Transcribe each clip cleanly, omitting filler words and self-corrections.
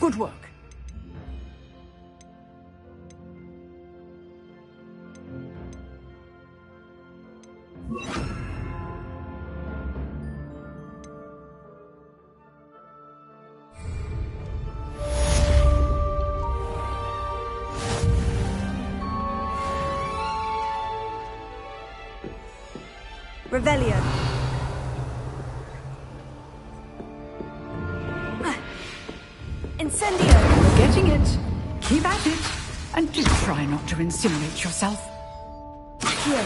Good work. Revelio. Incendio. You're getting it. Keep at it. And do try not to incinerate yourself. Here.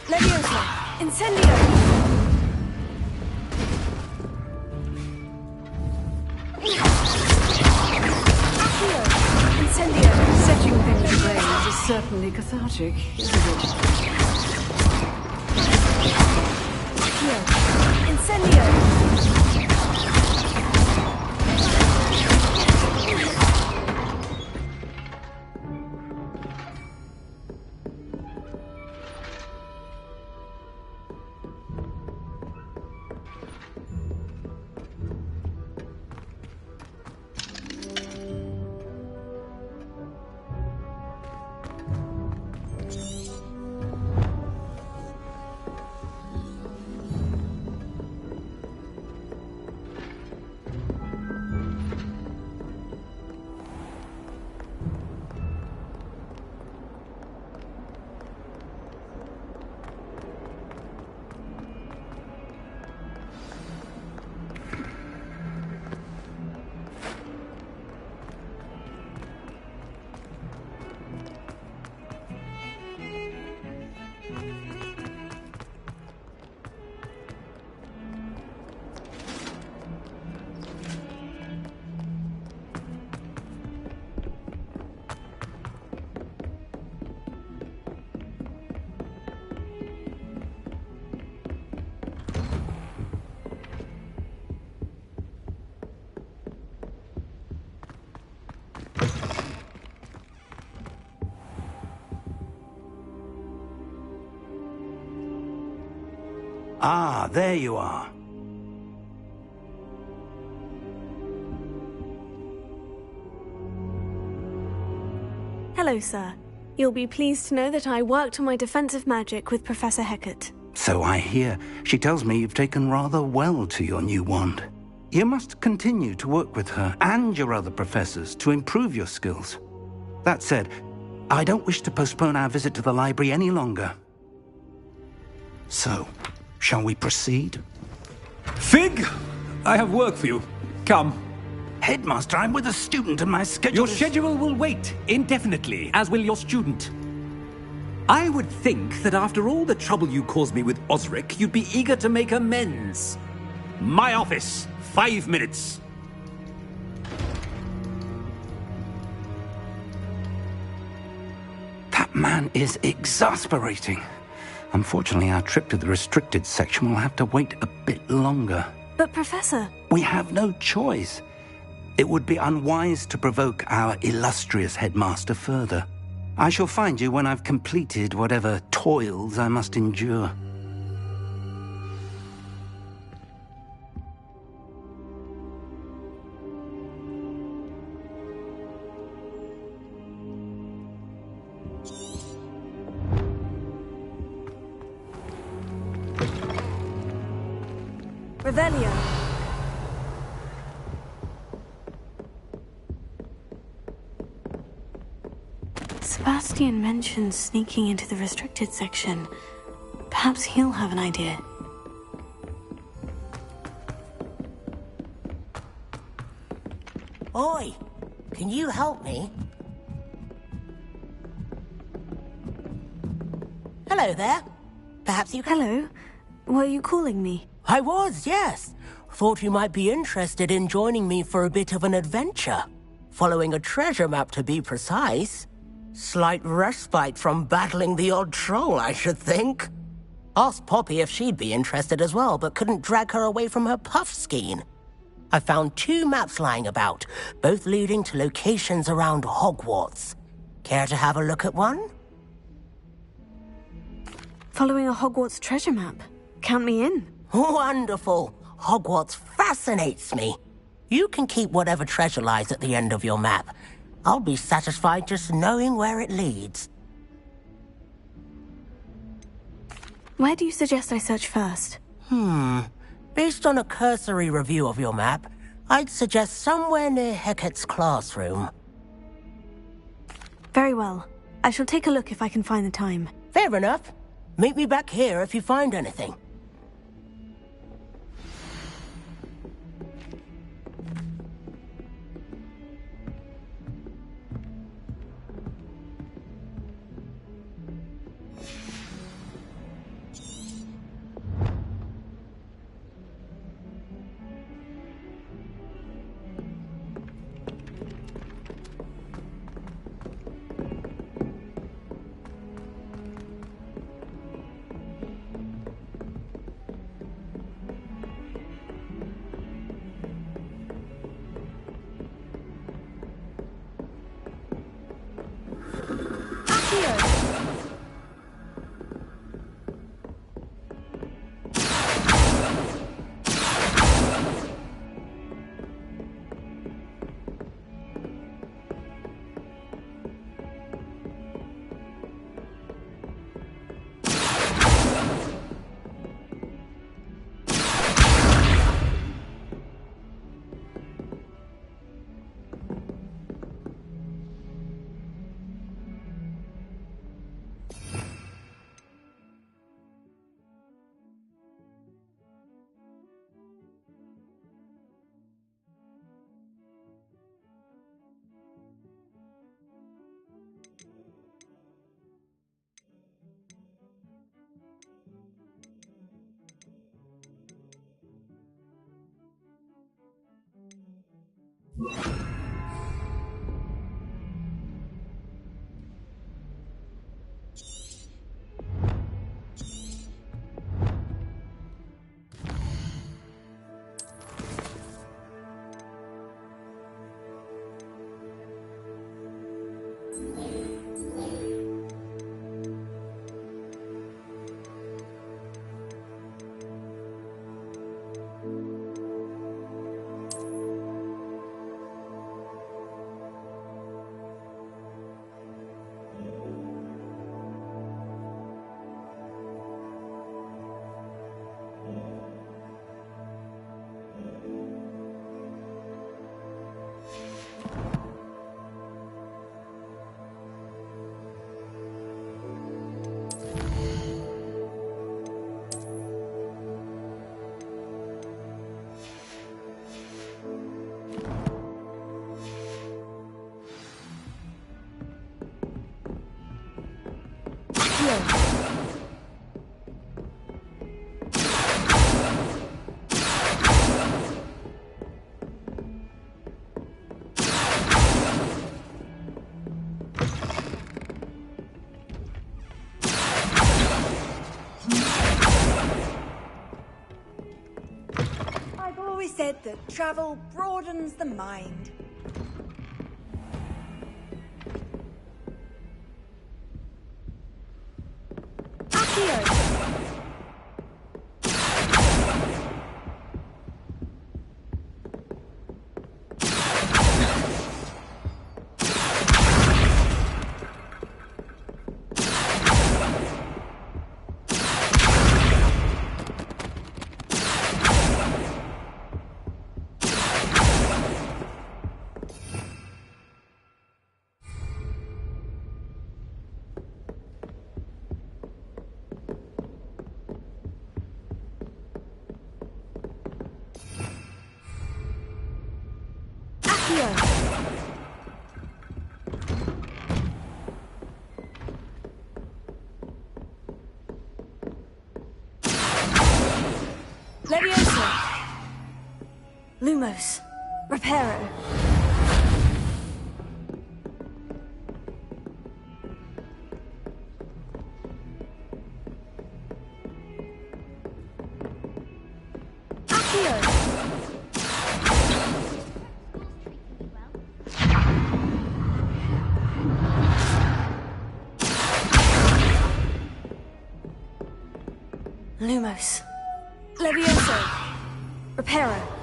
Leviosa. Incendio. Accio. Incendio. Setting things ablaze is certainly cathartic, isn't it? Here. Incendio. Ah, there you are. Hello, sir. You'll be pleased to know that I worked on my defensive magic with Professor Hecat. So I hear. She tells me you've taken rather well to your new wand. You must continue to work with her and your other professors to improve your skills. That said, I don't wish to postpone our visit to the library any longer. So, shall we proceed? Fig! I have work for you. Come. Headmaster, I'm with a student and my schedule Your schedule will wait indefinitely, as will your student. I would think that after all the trouble you caused me with Osric, you'd be eager to make amends. My office, 5 minutes. That man is exasperating. Unfortunately, our trip to the restricted section will have to wait a bit longer. But, Professor... We have no choice. It would be unwise to provoke our illustrious headmaster further. I shall find you when I've completed whatever toils I must endure. Revelio. Sebastian mentioned sneaking into the restricted section. Perhaps he'll have an idea. Oi! Can you help me? Hello there. Perhaps you can... Hello. Were you calling me? I was, yes. Thought you might be interested in joining me for a bit of an adventure. Following a treasure map, to be precise. Slight respite from battling the odd troll, I should think. Asked Poppy if she'd be interested as well, but couldn't drag her away from her puff skein. I found 2 maps lying about, both leading to locations around Hogwarts. Care to have a look at one? Following a Hogwarts treasure map. Count me in. Wonderful. Hogwarts fascinates me. You can keep whatever treasure lies at the end of your map. I'll be satisfied just knowing where it leads. Where do you suggest I search first? Based on a cursory review of your map, I'd suggest somewhere near Hecat's classroom. Very well. I shall take a look if I can find the time. Fair enough. Meet me back here if you find anything. I've always said that travel broadens the mind. Levioso! Lumos! Reparo! Lumos. Levioso. Reparo.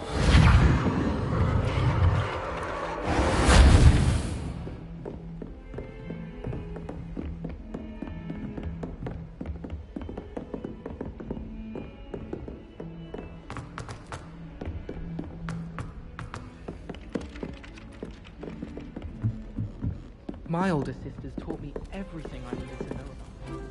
My older sisters taught me everything I needed to know about.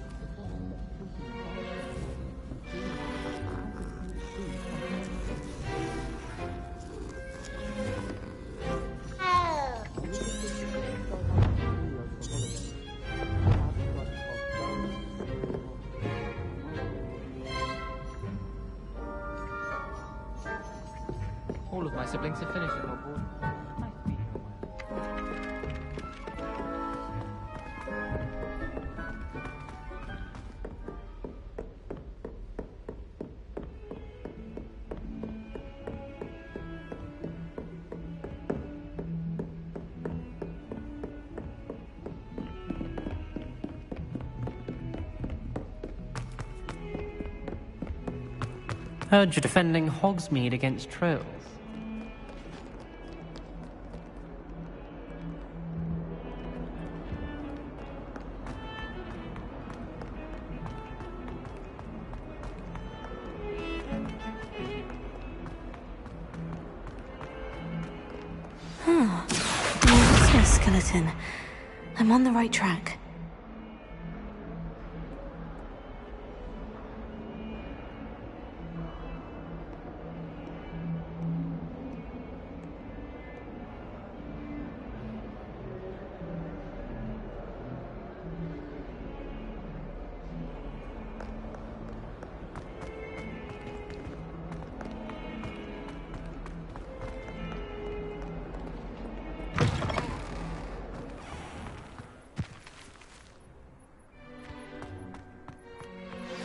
All of my siblings have finished at Hogwarts. Nice to be here on my own. Heard you're defending Hogsmeade against trolls. Also a skeleton. I'm on the right track.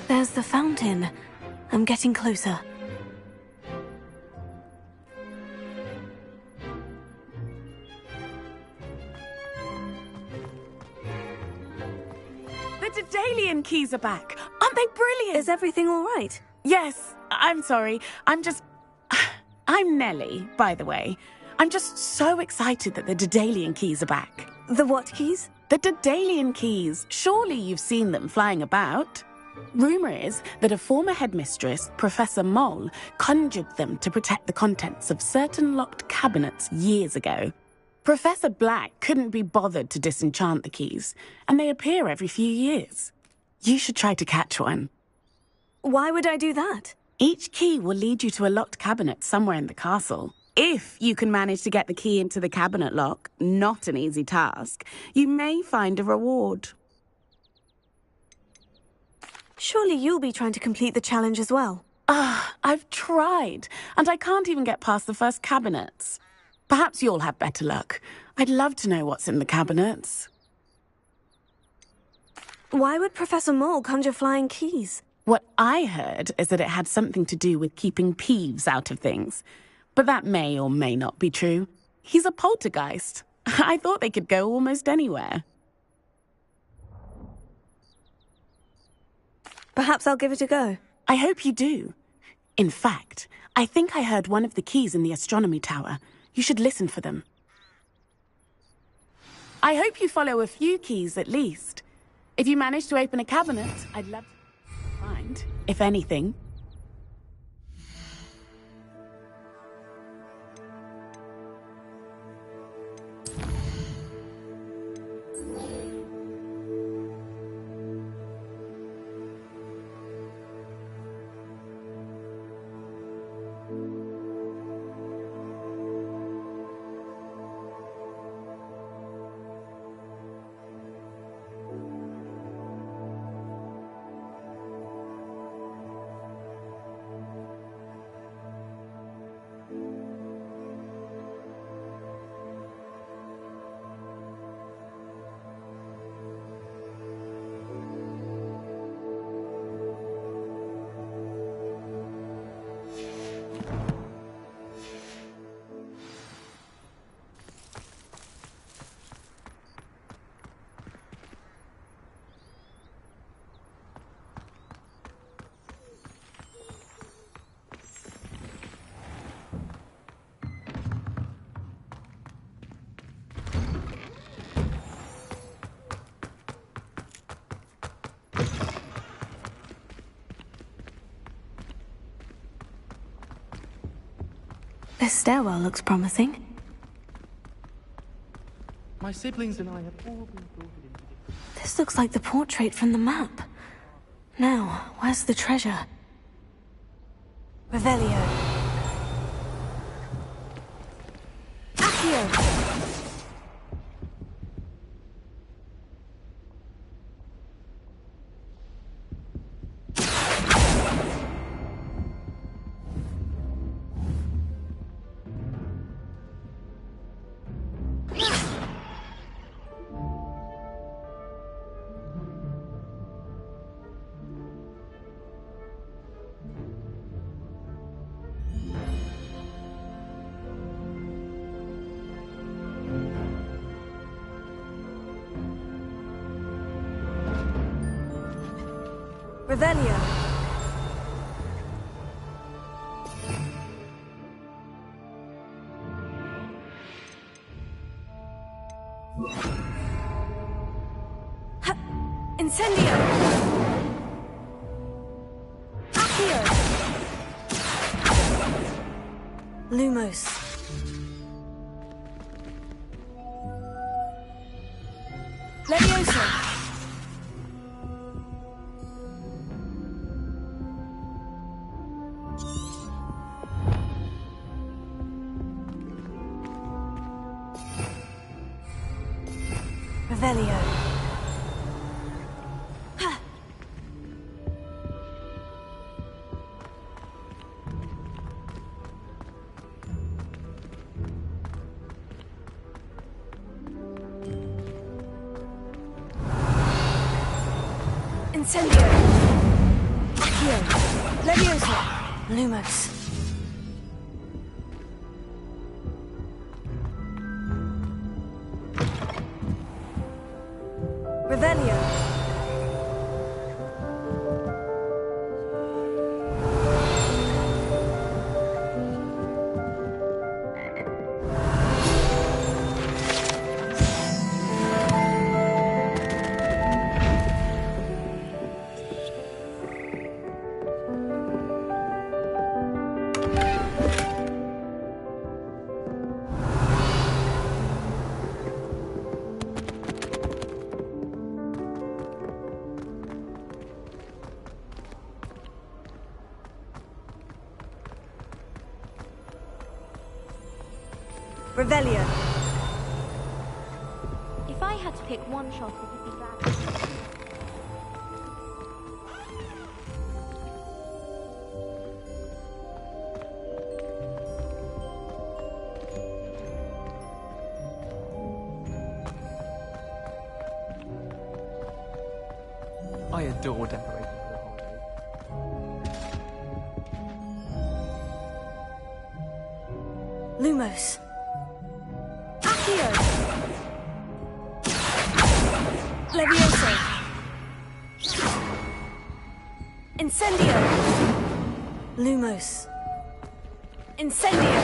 There's the fountain. I'm getting closer. The Daedalian keys are back. Aren't they brilliant? Is everything all right? Yes. I'm sorry. I'm Nellie, by the way. I'm just so excited that the Daedalian keys are back. The what keys? The Daedalian keys. Surely you've seen them flying about. Rumour is that a former headmistress, Professor Mole, conjured them to protect the contents of certain locked cabinets years ago. Professor Black couldn't be bothered to disenchant the keys, and they appear every few years. You should try to catch one. Why would I do that? Each key will lead you to a locked cabinet somewhere in the castle. If you can manage to get the key into the cabinet lock, not an easy task, you may find a reward. Surely you'll be trying to complete the challenge as well. I've tried, and I can't even get past the first cabinets. Perhaps you'll have better luck. I'd love to know what's in the cabinets. Why would Professor Mole conjure flying keys? What I heard is that it had something to do with keeping Peeves out of things. But that may or may not be true. He's a poltergeist. I thought they could go almost anywhere. Perhaps I'll give it a go. I hope you do. In fact, I think I heard one of the keys in the astronomy tower. You should listen for them. I hope you follow a few keys at least. If you manage to open a cabinet, I'd love to find, if anything. This stairwell looks promising. My siblings and I have all been brought into this. This looks like the portrait from the map. Now, where's the treasure? Revelio. Accio! Revelio. Incendio. Accio. Lumos. Levioso. Revelio. Incendio. Accio. Levioso. Lumos. Revelio. Revelio. If I had to pick one shot, it would be that. I adore decorating for the holidays. Lumos. Accio. Levioso. Incendio. Lumos. Incendio.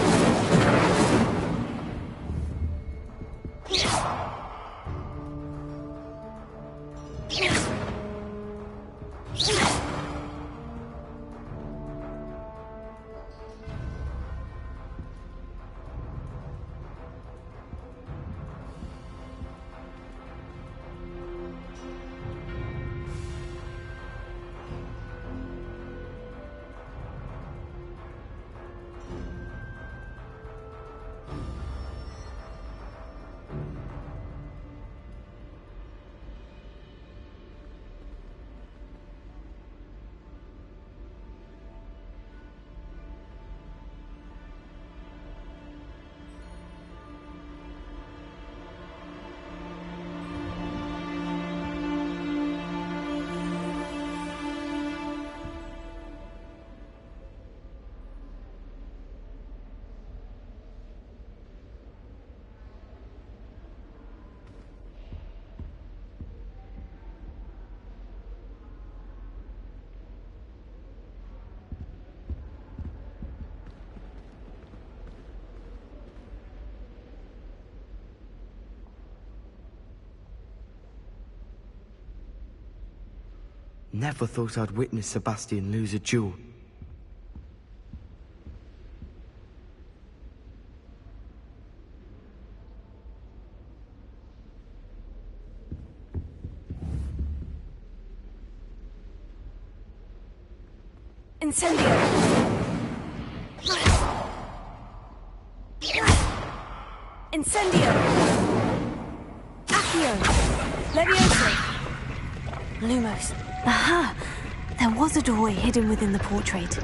Never thought I'd witness Sebastian lose a duel. Incendio! Incendio! Accio! Levioso! Lumos. Aha! There was a doorway hidden within the portrait.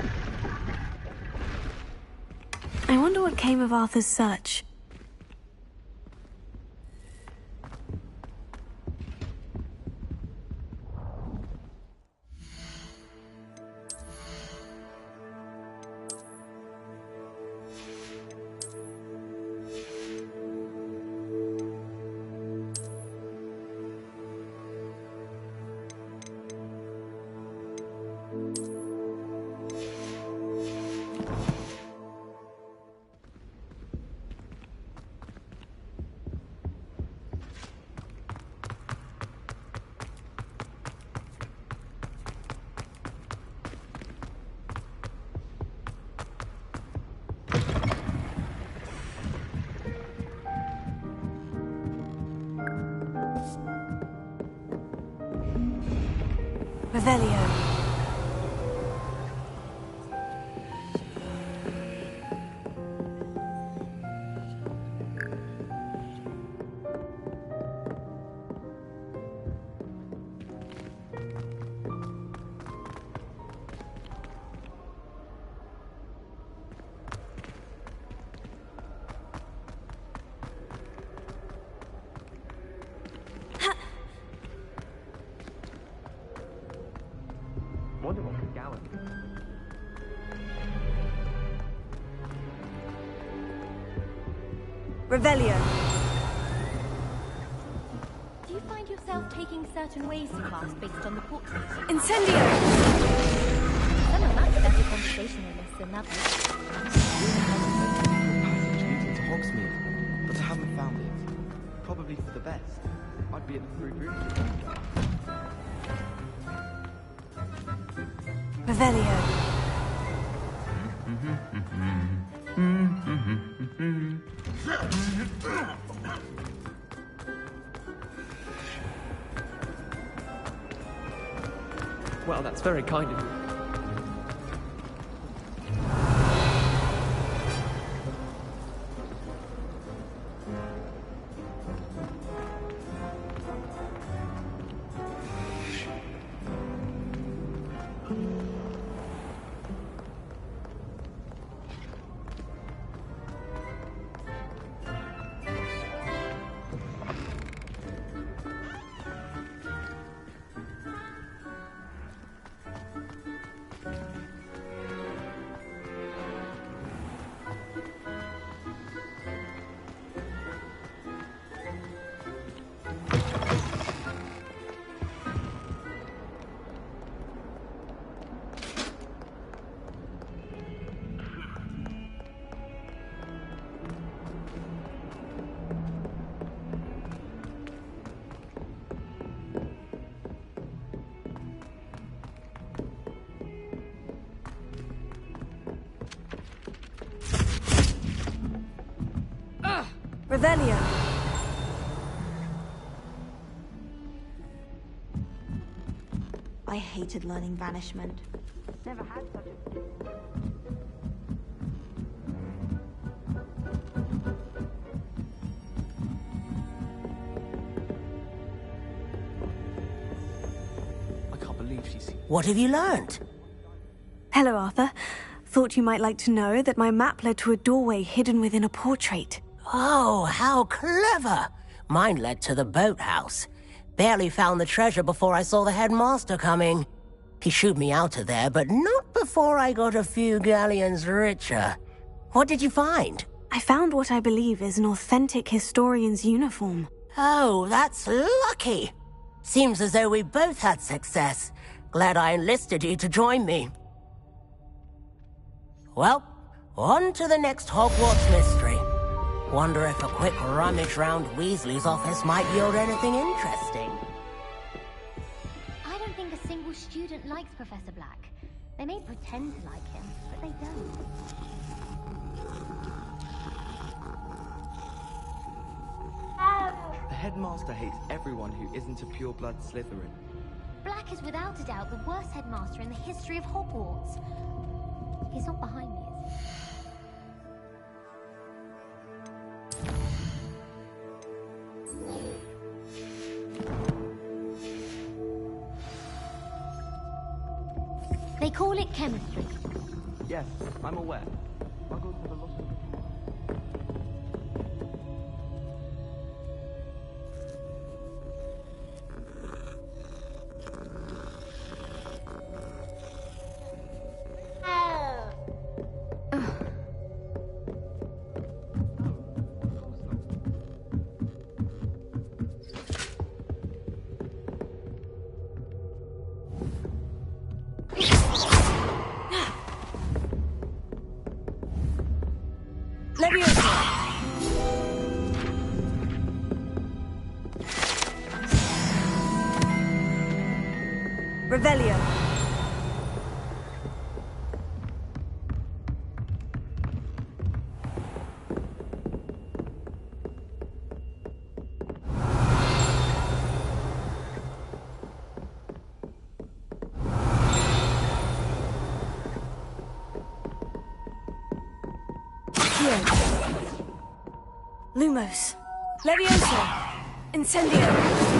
I wonder what came of Arthur's search. Revelio. Revelio. Do you find yourself taking certain ways to class based on the portrait? Incendio! Some are much better conversationalists than others. Passage leading to Hogsmeade, but I haven't found it. Probably for the best. I'd be at the 3 rooms. Revelio. Well, that's very kind of you. Revelio. I hated learning banishment. Never had such a... I can't believe she's here. What have you learned? Hello, Arthur. Thought you might like to know that my map led to a doorway hidden within a portrait. Oh, how clever! Mine led to the boathouse. Barely found the treasure before I saw the headmaster coming. He shooed me out of there, but not before I got a few galleons richer. What did you find? I found what I believe is an authentic historian's uniform. Oh, that's lucky. Seems as though we both had success. Glad I enlisted you to join me. Well, on to the next Hogwarts mystery. Wonder if a quick rummage round Weasley's office might yield anything interesting. I don't think a single student likes Professor Black. They may pretend to like him, but they don't. The headmaster hates everyone who isn't a pure-blood Slytherin. Black is without a doubt the worst headmaster in the history of Hogwarts. He's not behind me, is he? They call it chemistry. Yes, I'm aware. Muggles have a lot of... Revelio. Lumos. Levioso. Incendio.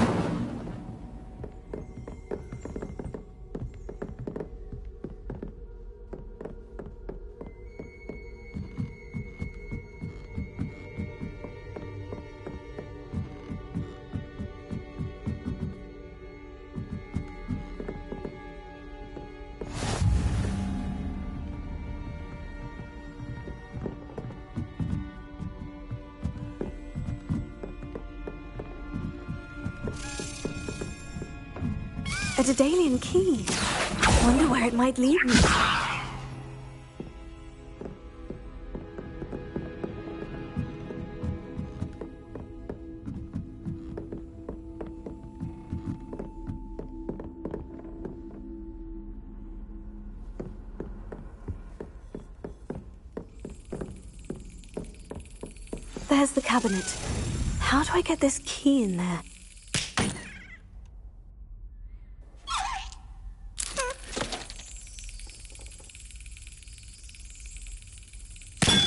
A Daedalian key. Wonder where it might lead me. There's the cabinet. How do I get this key in there?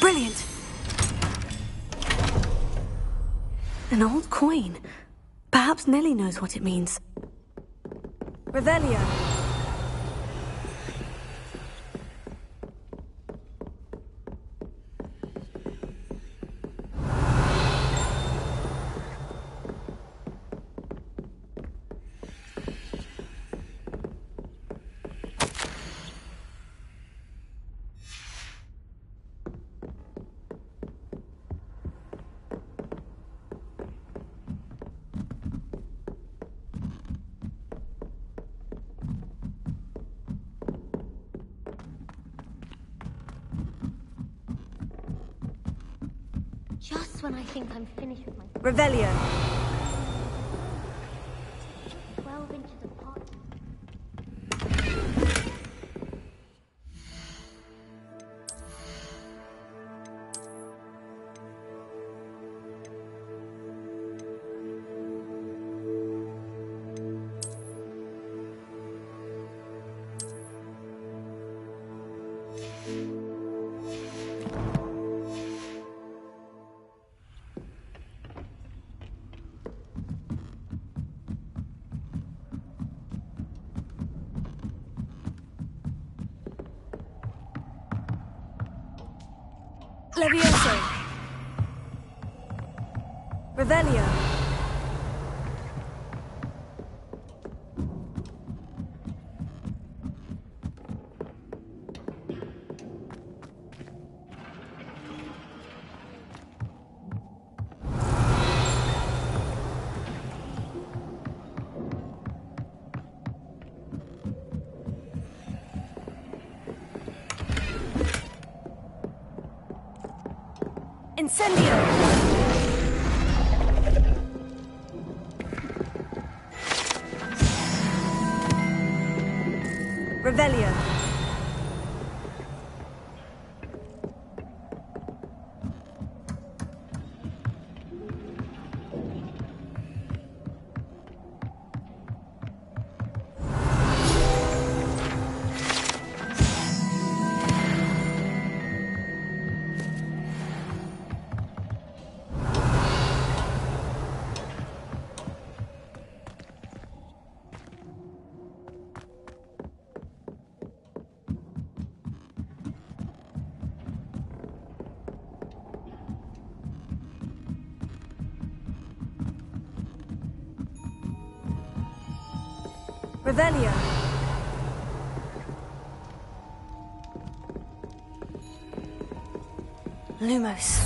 Brilliant! An old coin. Perhaps Nellie knows what it means. Revelio. Just when I think I'm finished with my... Revelio. 12 inches apart. Levioso. Revelio. Incendio! Revelio. Revelio. Lumos.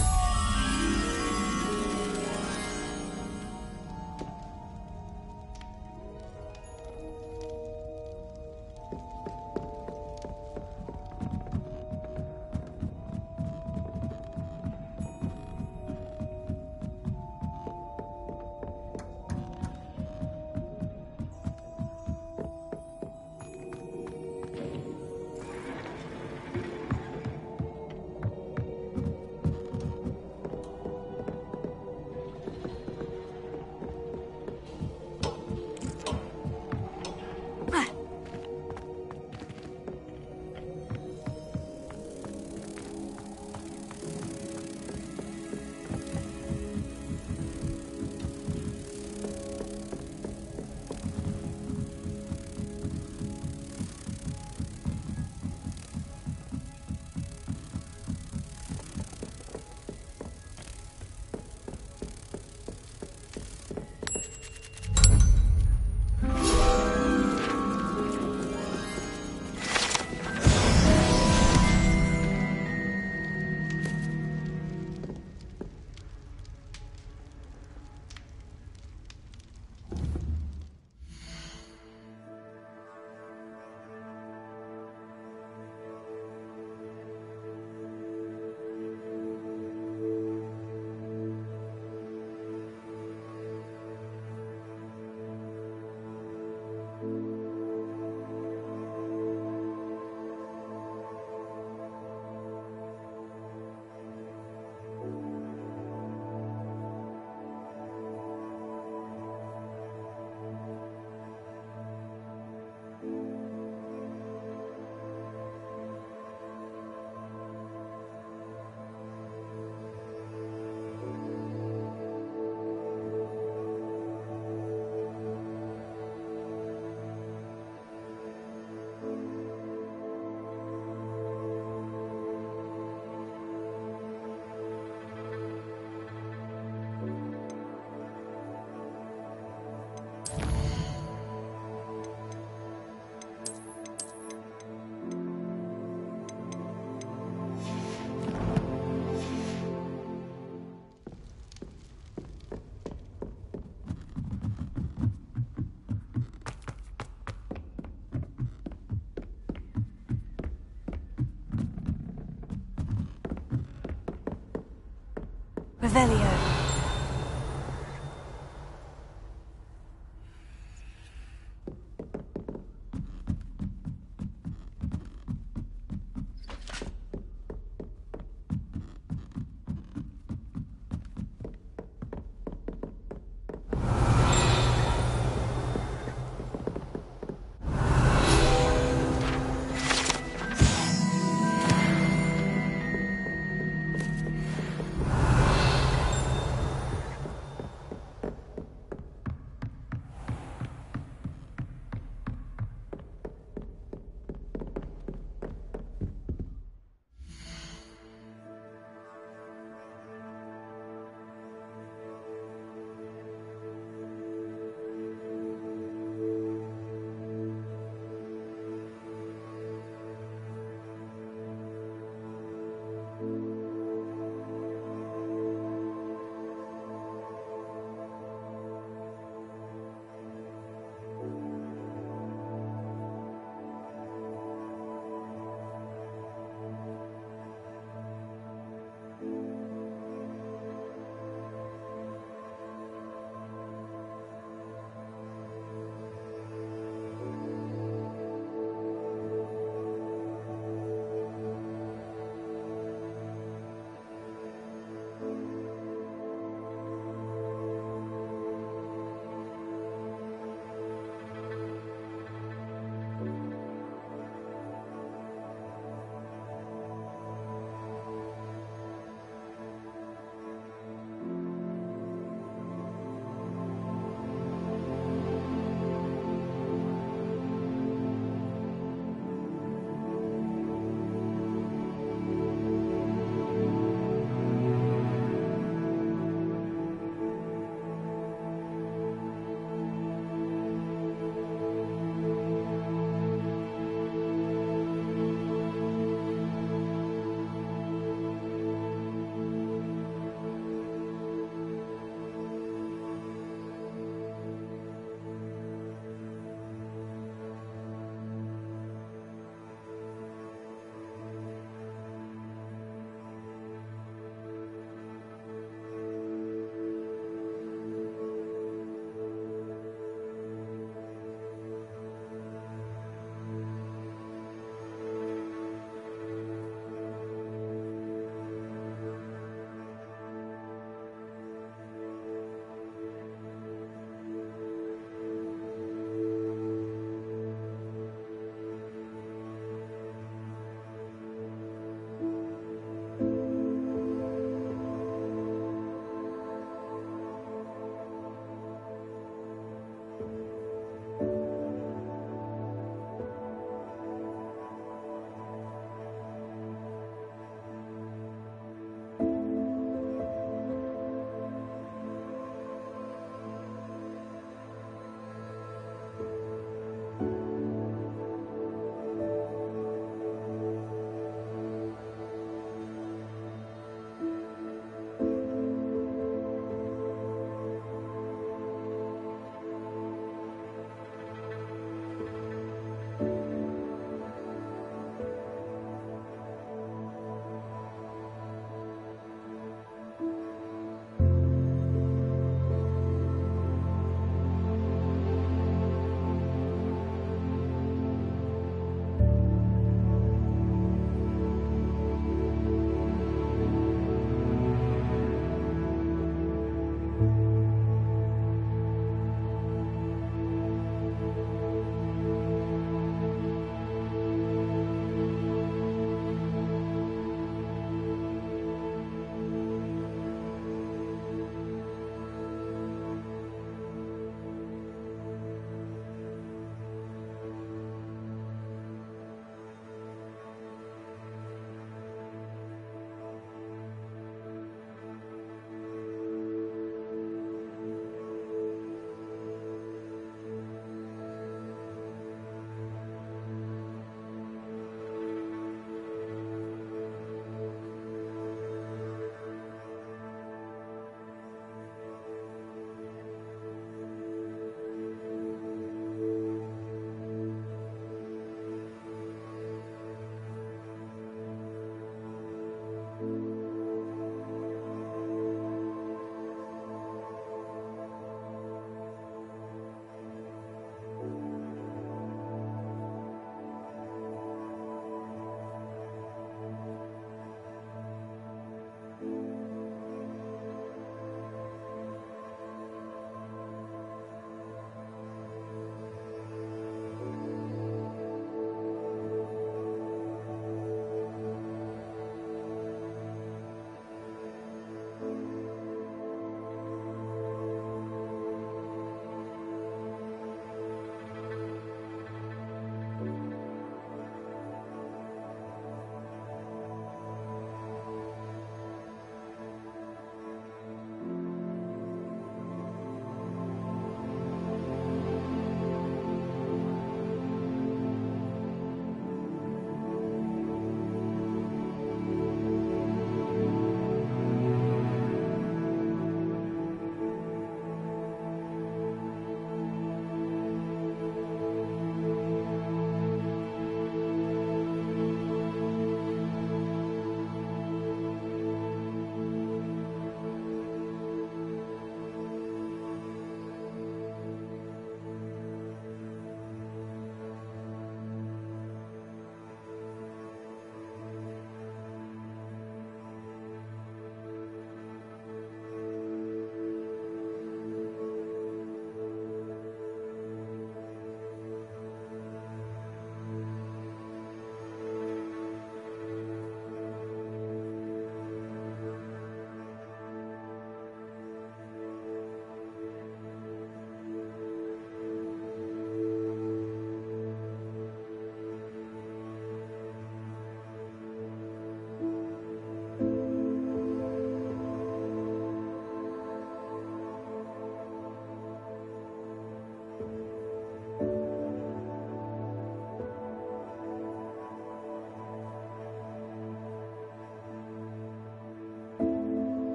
Revelio.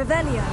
Revelio.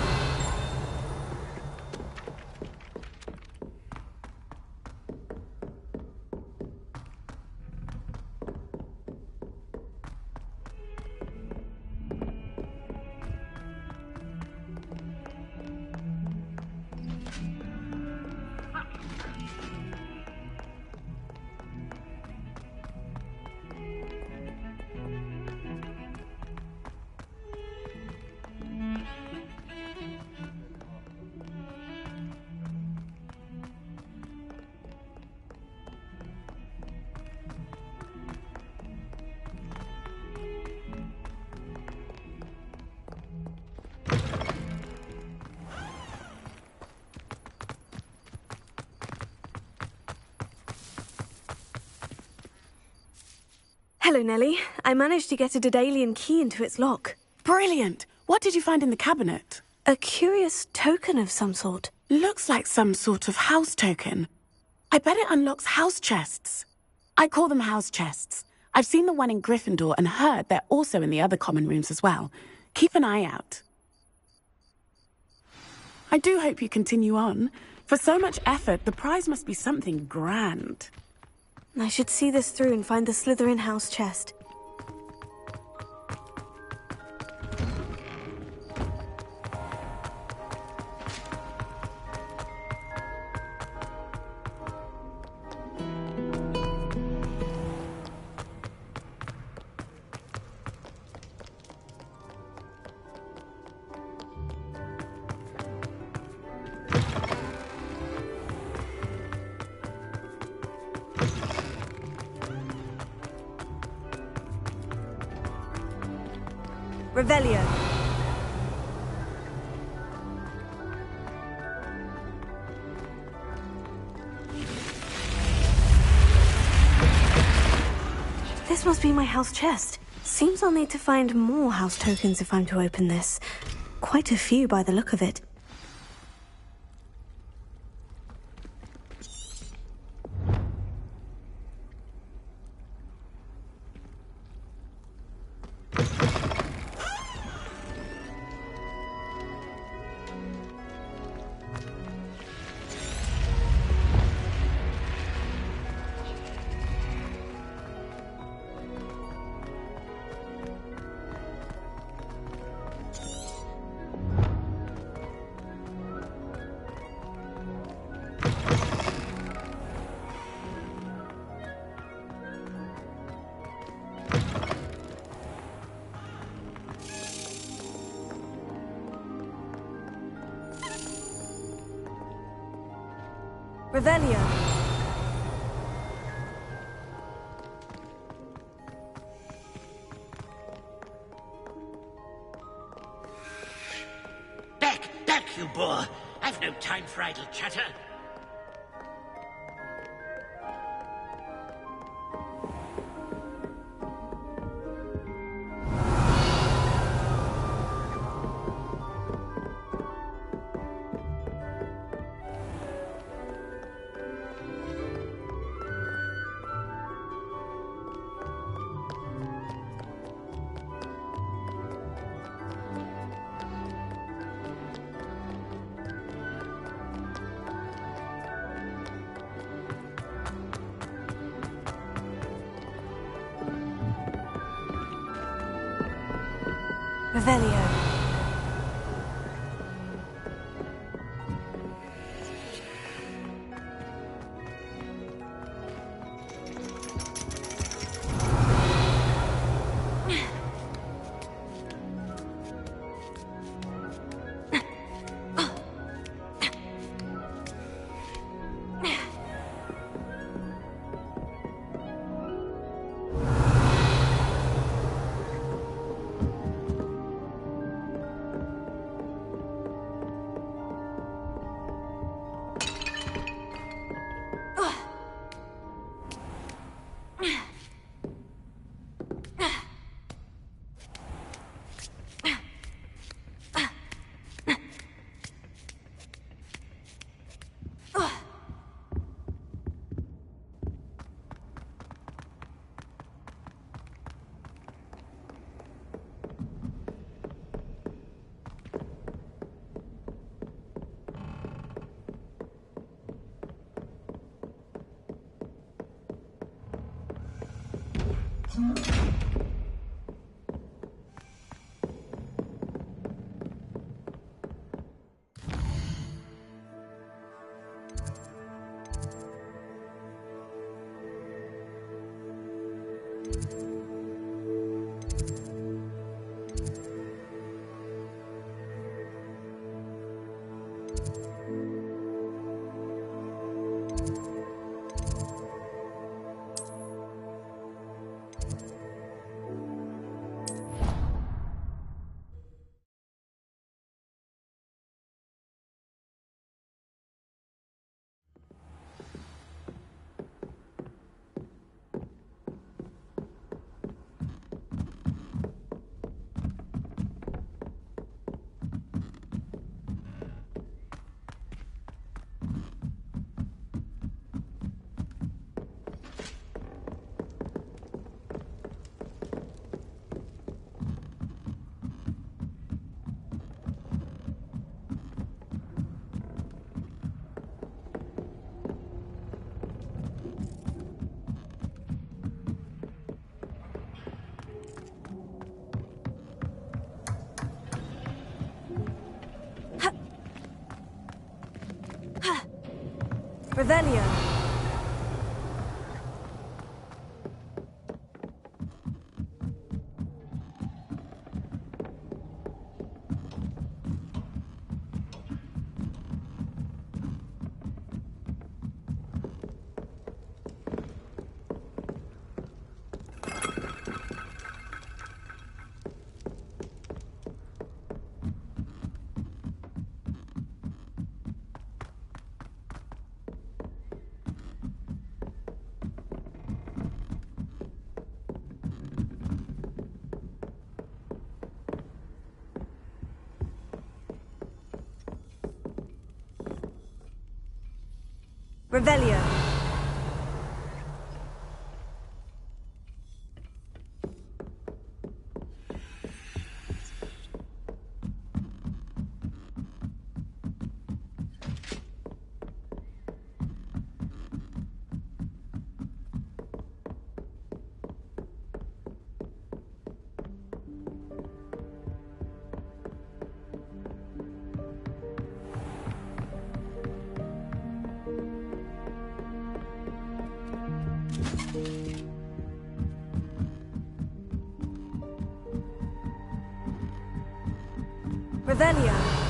Hello, Nellie. I managed to get a Daedalian key into its lock. Brilliant! What did you find in the cabinet? A curious token of some sort. Looks like some sort of house token. I bet it unlocks house chests. I call them house chests. I've seen the one in Gryffindor and heard they're also in the other common rooms as well. Keep an eye out. I do hope you continue on. For so much effort, the prize must be something grand. I should see this through and find the Slytherin house chest. Revelio. This must be my house chest. Seems I'll need to find more house tokens if I'm to open this. Quite a few by the look of it. Revelio. Back, you boor! I've no time for idle chatter. Revelio. Revelio. Revelio. Revelio.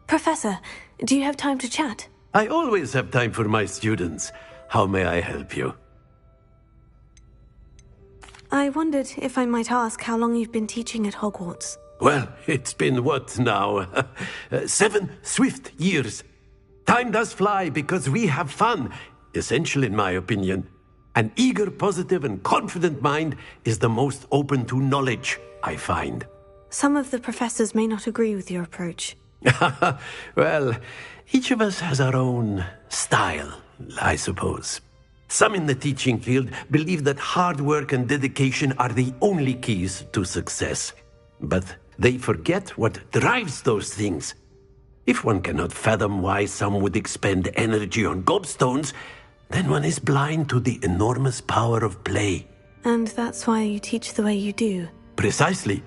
Professor, do you have time to chat? I always have time for my students. How may I help you? I wondered if I might ask how long you've been teaching at Hogwarts. Well, it's been what now? 7 swift years. Time does fly because we have fun. Essential in my opinion. An eager, positive, and confident mind is the most open to knowledge, I find. Some of the professors may not agree with your approach. Well, each of us has our own style, I suppose. Some in the teaching field believe that hard work and dedication are the only keys to success. But they forget what drives those things. If one cannot fathom why some would expend energy on gobstones, then one is blind to the enormous power of play. And that's why you teach the way you do? Precisely.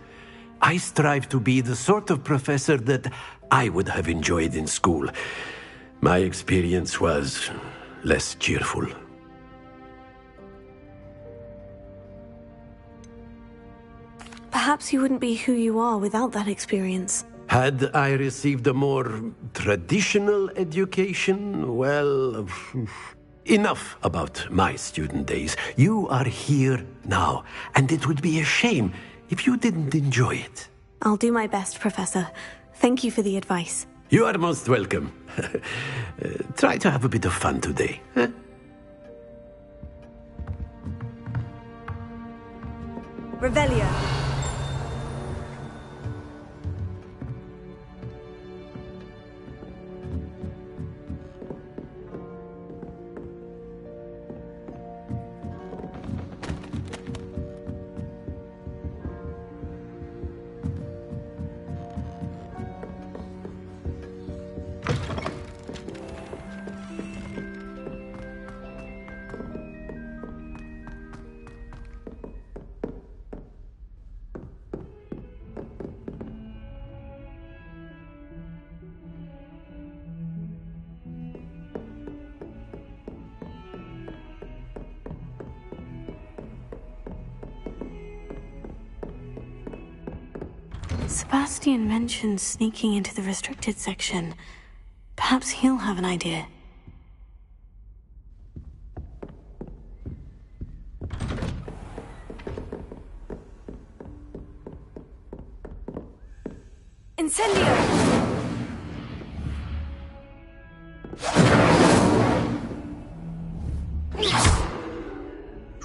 I strive to be the sort of professor that I would have enjoyed in school. My experience was less cheerful. Perhaps you wouldn't be who you are without that experience. Had I received a more traditional education, well, enough about my student days. You are here now, and it would be a shame if you didn't enjoy it. I'll do my best, Professor. Thank you for the advice. You are most welcome. Try to have a bit of fun today. Huh? Revelio. Sebastian mentioned sneaking into the restricted section. Perhaps he'll have an idea. Incendio!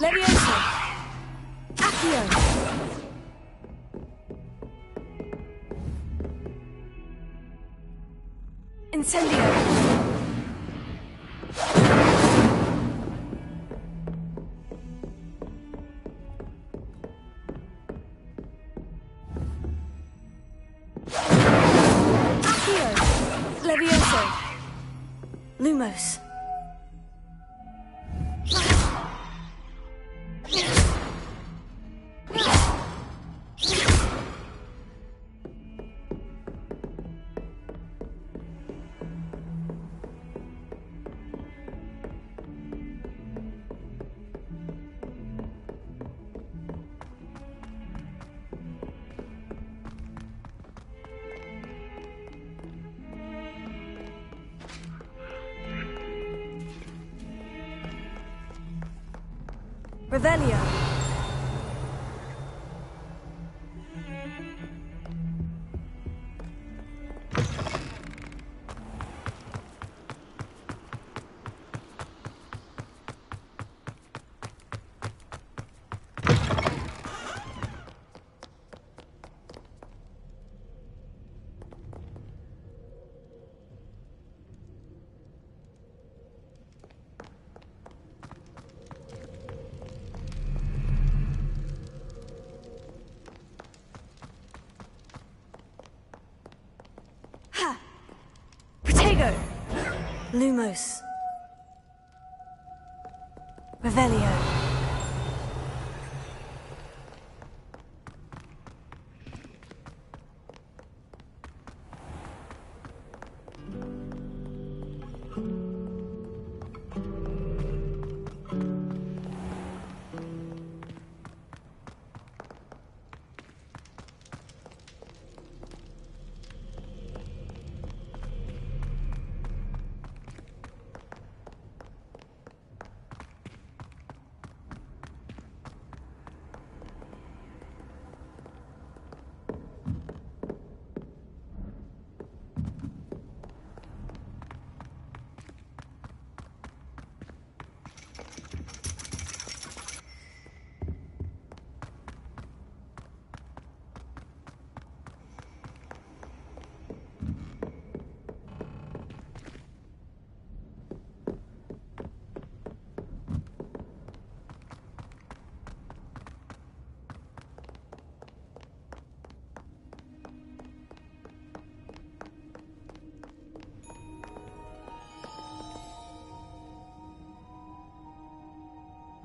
Levioso! Accio! Incendio! Accio! Levioso! Lumos! Revelio. Protego! Lumos. Revelio.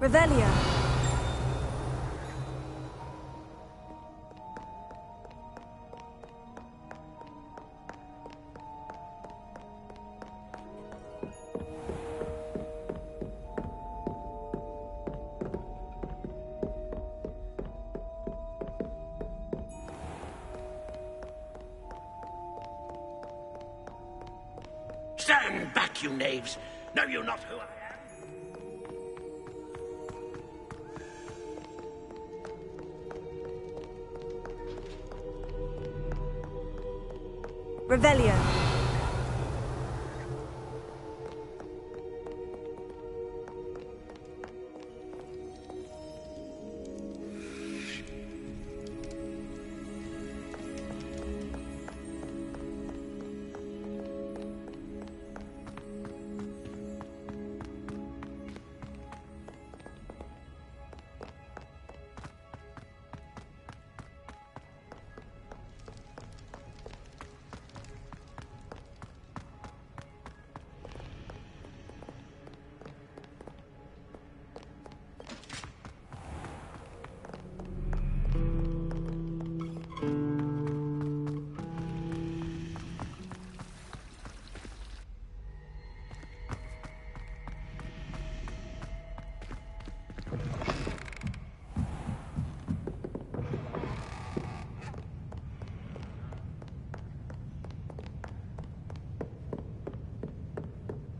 Revelio. Stand back, you knaves! Know you not who I am? Revelio.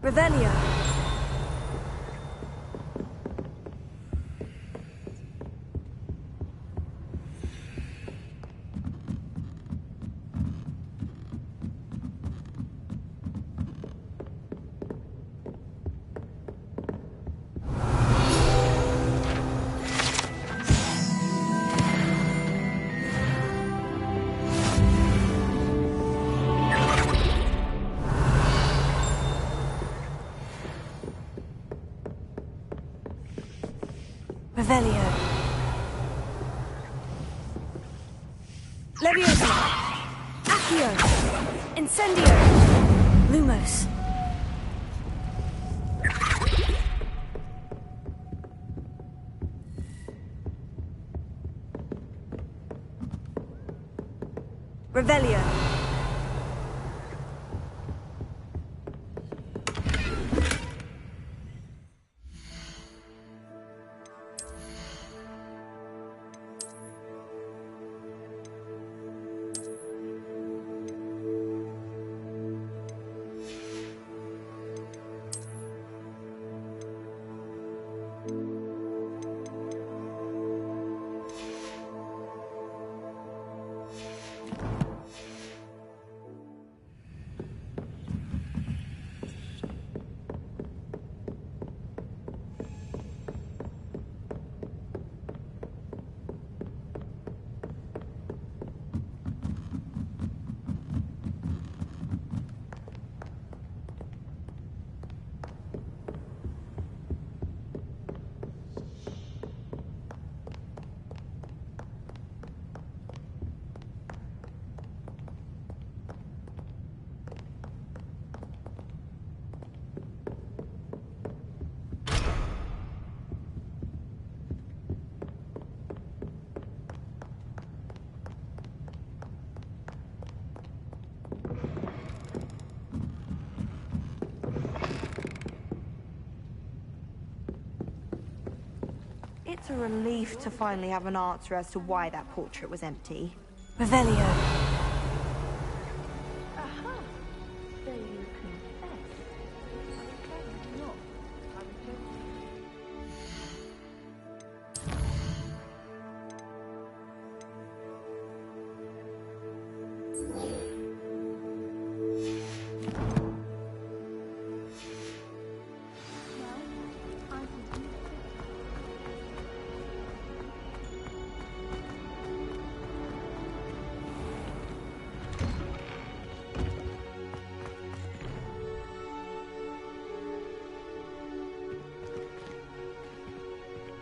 Revelio. Revelio. Leviosa. Accio. Incendio. Lumos. Revelio. It's a relief to finally have an answer as to why that portrait was empty. Revelio. Aha! So you confess. No, I was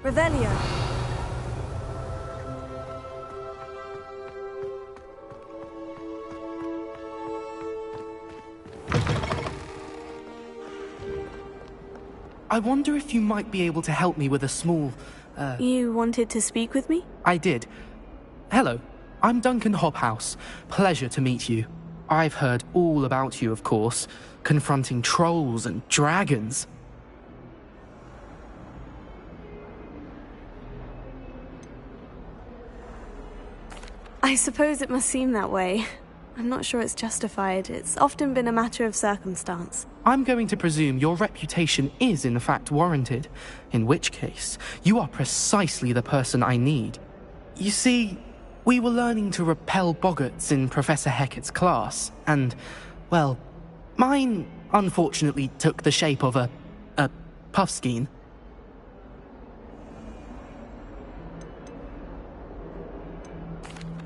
Revelio. I wonder if you might be able to help me with a small, You wanted to speak with me? I did. Hello, I'm Duncan Hobhouse. Pleasure to meet you. I've heard all about you, of course, confronting trolls and dragons. I suppose it must seem that way. I'm not sure it's justified. It's often been a matter of circumstance. I'm going to presume your reputation is in fact warranted, in which case, you are precisely the person I need. You see, we were learning to repel boggarts in Professor Hecat's class, and, well, mine unfortunately took the shape of a puffskein.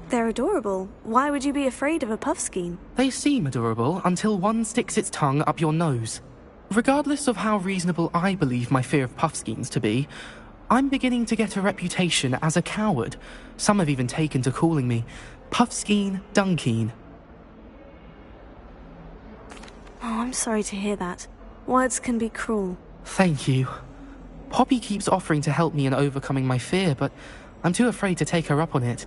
They're adorable. Why would you be afraid of a puffskein? They seem adorable until one sticks its tongue up your nose. Regardless of how reasonable I believe my fear of puffskeins to be, I'm beginning to get a reputation as a coward. Some have even taken to calling me Puffskein Dunkeen. Oh, I'm sorry to hear that. Words can be cruel. Thank you. Poppy keeps offering to help me in overcoming my fear, but I'm too afraid to take her up on it.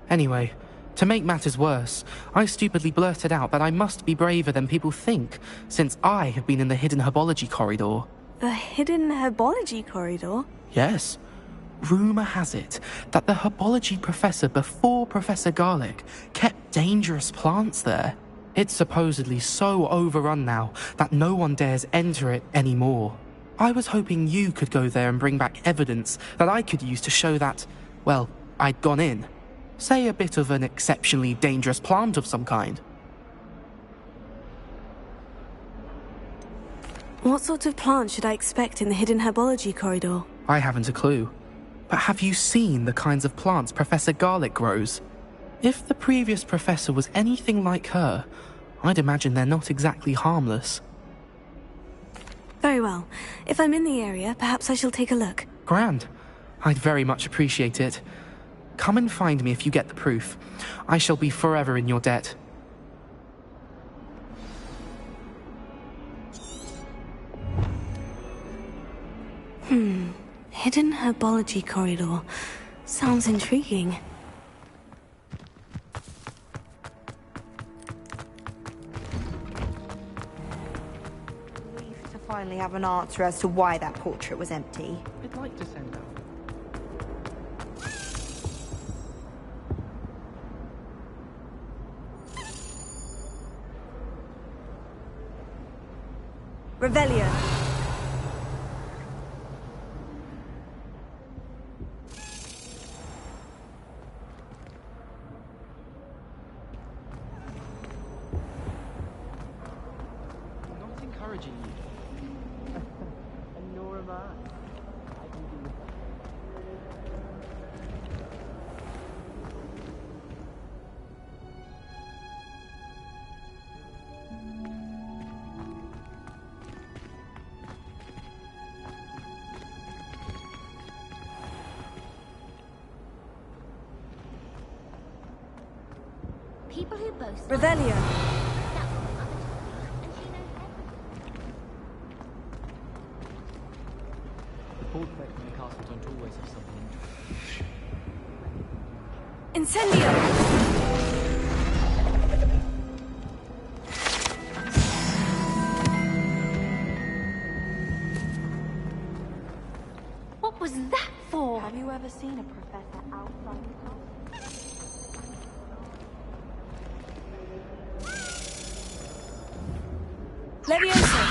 Anyway, to make matters worse, I stupidly blurted out that I must be braver than people think, since I have been in the hidden herbology corridor. The hidden herbology corridor? Yes. Rumour has it that the herbology professor before Professor Garlic kept dangerous plants there. It's supposedly so overrun now that no one dares enter it anymore. I was hoping you could go there and bring back evidence that I could use to show that, well, I'd gone in. Say a bit of an exceptionally dangerous plant of some kind. What sort of plant should I expect in the hidden herbology corridor? I haven't a clue. But have you seen the kinds of plants Professor Garlic grows? If the previous professor was anything like her, I'd imagine they're not exactly harmless. Very well. If I'm in the area, perhaps I shall take a look. Grand. I'd very much appreciate it. Come and find me if you get the proof. I shall be forever in your debt. Hidden herbology corridor. Sounds intriguing. Relief to finally have an answer as to why that portrait was empty. I'd like to send out. Revelio. I'm not encouraging you. And nor am I. I can do without. People who boast. Revelio. The portrait in the castle don't always have something Incendio! What was that for? Have you ever seen a professor outside the castle? Leviosa!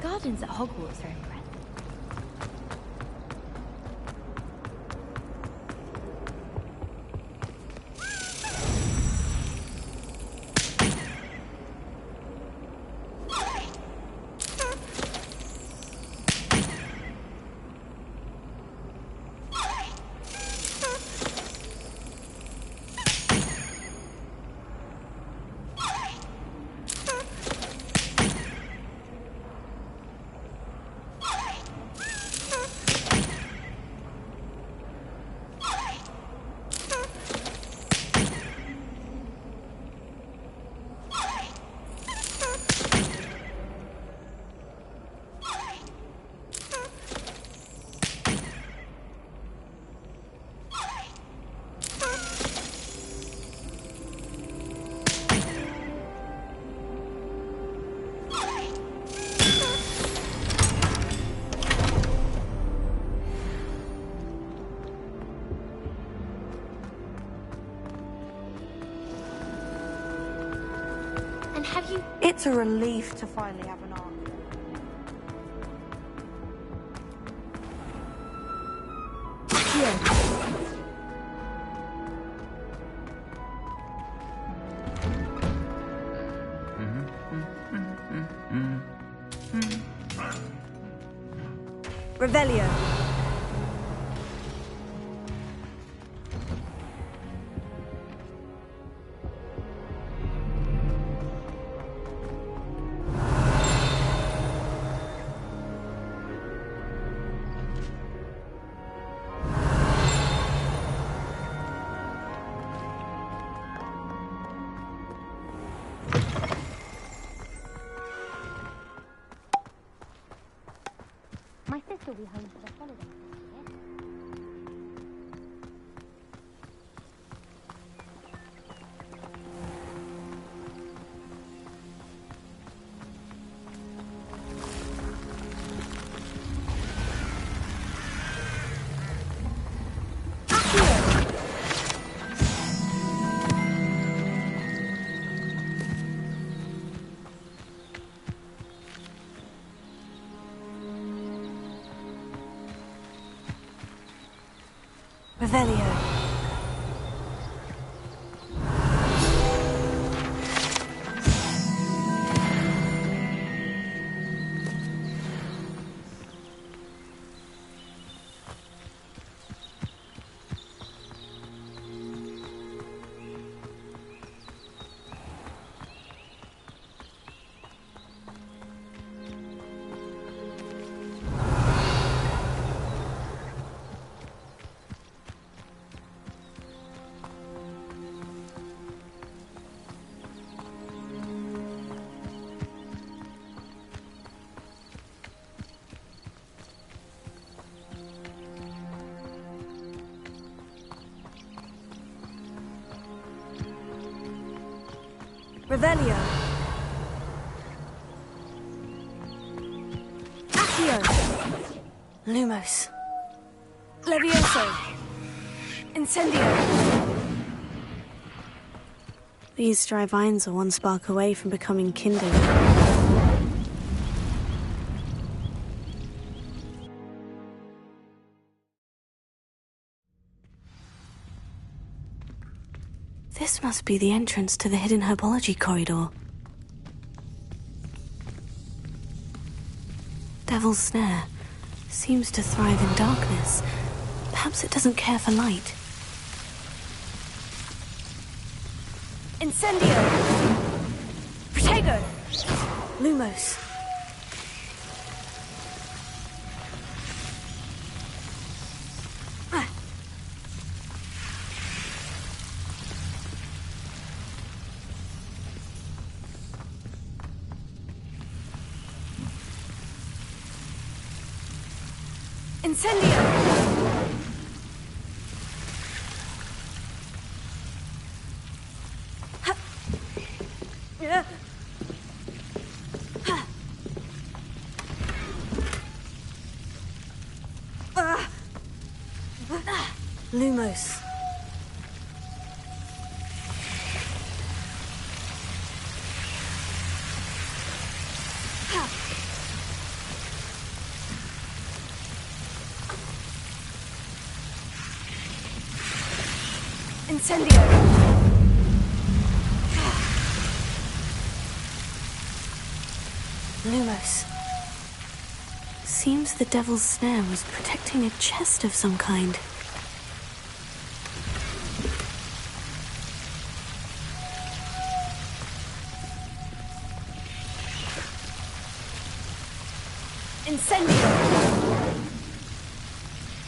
Gardens at Hogwarts are impressive. And have you... It's a relief to finally have an answer. Revelio. My sister will be home for the holidays this year. Revelio. Revelio. Accio. Lumos. Levioso. Incendio. These dry vines are one spark away from becoming kindled. This must be the entrance to the hidden herbology corridor. Devil's Snare seems to thrive in darkness. Perhaps it doesn't care for light. Incendio! Protego! Lumos. Incendio! Lumos. Incendio! Lumos. Seems the Devil's Snare was protecting a chest of some kind. Incendio!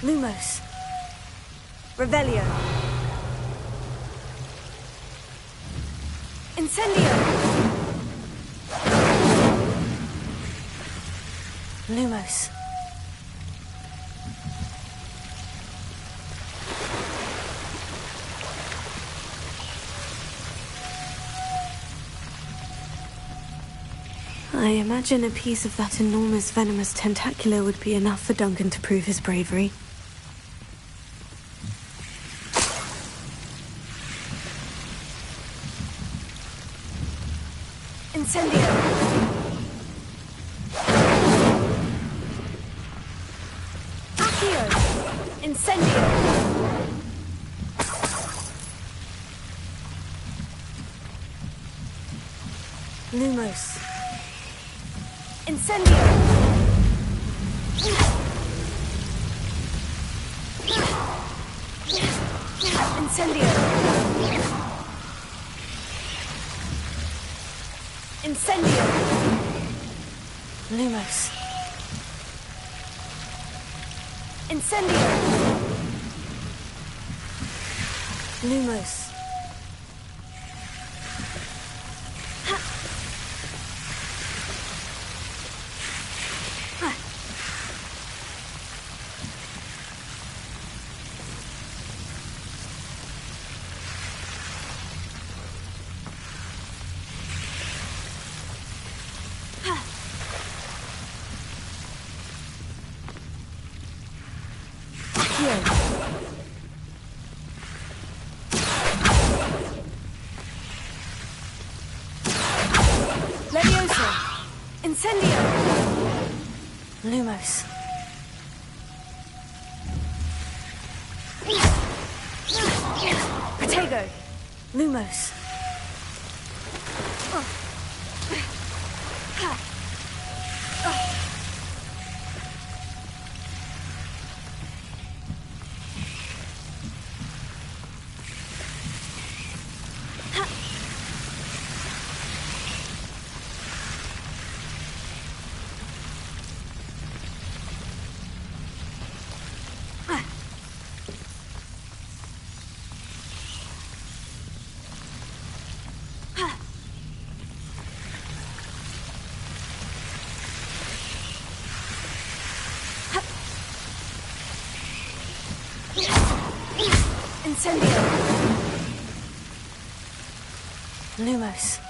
Lumos. Revelio. Incendio! Lumos. I imagine a piece of that enormous venomous tentacular would be enough for Duncan to prove his bravery. Incendio! Accio! Incendio! Lumos. Incendio! Incendio! Incendio! Lumos. Incendio! Lumos. Leviosa! Incendio! Lumos. Protego! Lumos. Incendio! Lumos.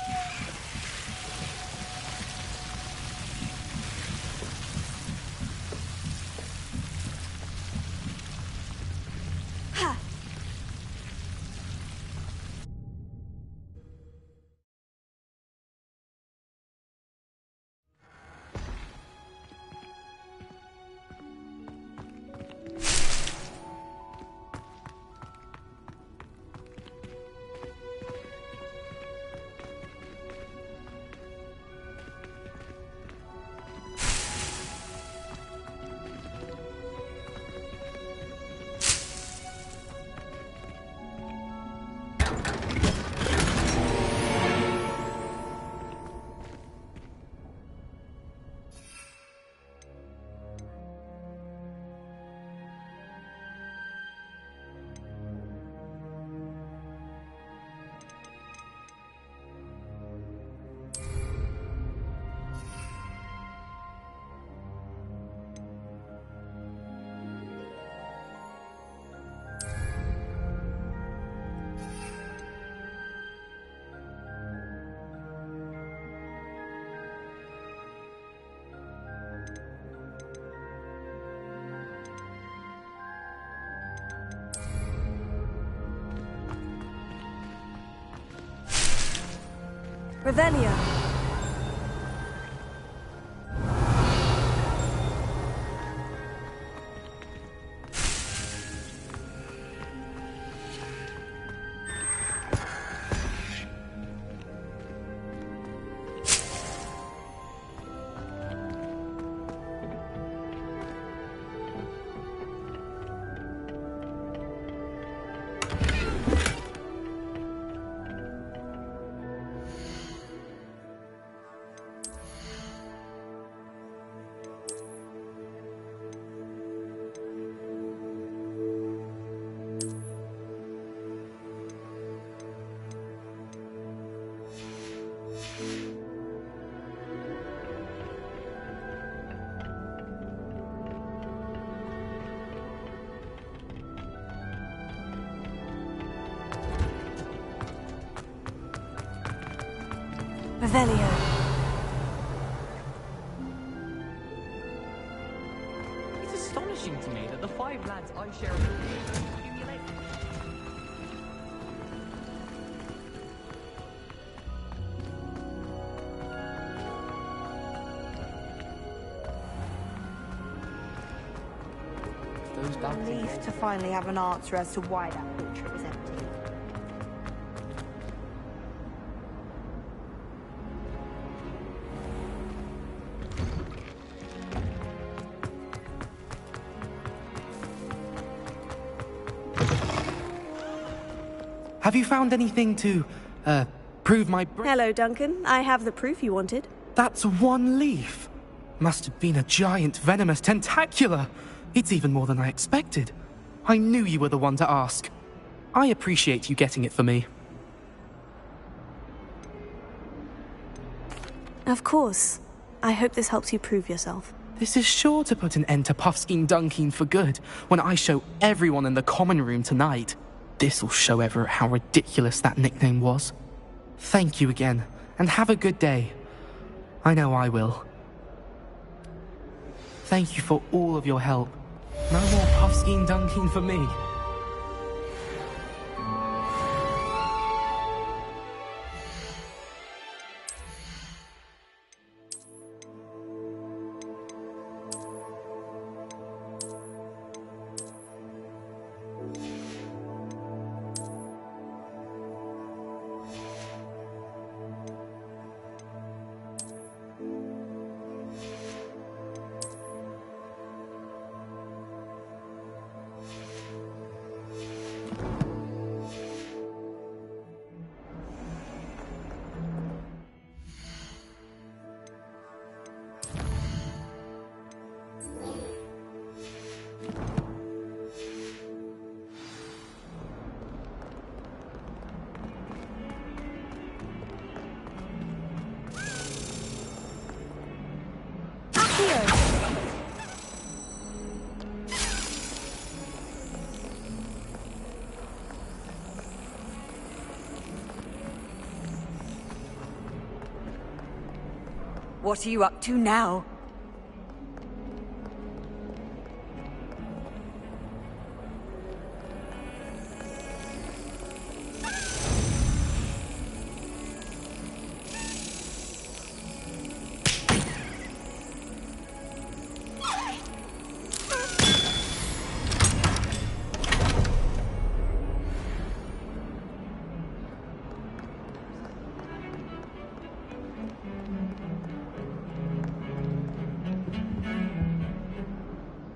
Revelio. Revelio. It's astonishing to me that the 5 lads I share a building with accumulate. a relief to finally have an answer as to why that portrait was empty. Have you found anything to, prove my... Hello, Duncan. I have the proof you wanted. That's one leaf. Must have been a giant venomous tentacula. It's even more than I expected. I knew you were the one to ask. I appreciate you getting it for me. Of course. I hope this helps you prove yourself. This is sure to put an end to Puffskein Dunkeen for good when I show everyone in the common room tonight. This'll show Everett how ridiculous that nickname was. Thank you again, and have a good day. I know I will. Thank you for all of your help. No more Puffskein Dunkeen for me. What are you up to now?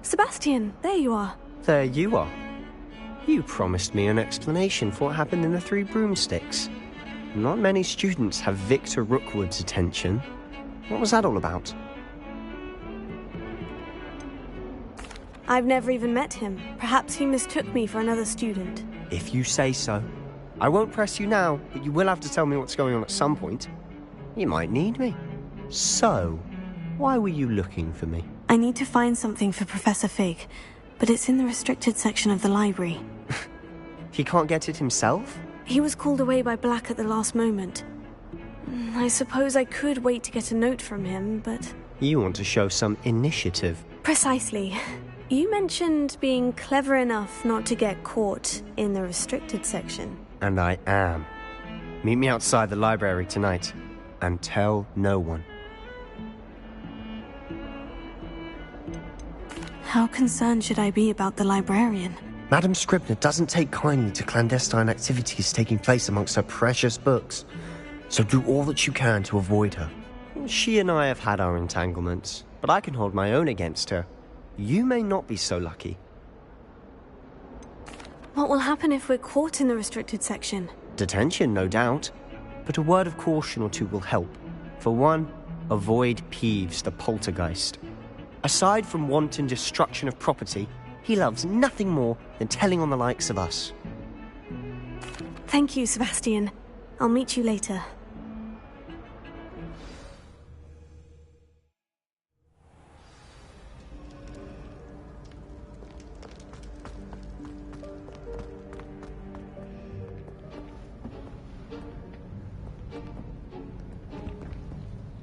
Sebastian, there you are. There you are. You promised me an explanation for what happened in the Three Broomsticks. Not many students have Victor Rookwood's attention. What was that all about? I've never even met him. Perhaps he mistook me for another student. If you say so. I won't press you now, but you will have to tell me what's going on at some point. You might need me. So, why were you looking for me? I need to find something for Professor Fig, but it's in the restricted section of the library. He can't get it himself? He was called away by Black at the last moment. I suppose I could wait to get a note from him, but... You want to show some initiative. Precisely. You mentioned being clever enough not to get caught in the restricted section. And I am. Meet me outside the library tonight, and tell no one. How concerned should I be about the librarian? Madam Scribner doesn't take kindly to clandestine activities taking place amongst her precious books, so do all that you can to avoid her. She and I have had our entanglements, but I can hold my own against her. You may not be so lucky. What will happen if we're caught in the restricted section? Detention, no doubt, but a word of caution or two will help. For one, avoid Peeves, the poltergeist. Aside from wanton destruction of property, he loves nothing more than telling on the likes of us. Thank you, Sebastian. I'll meet you later.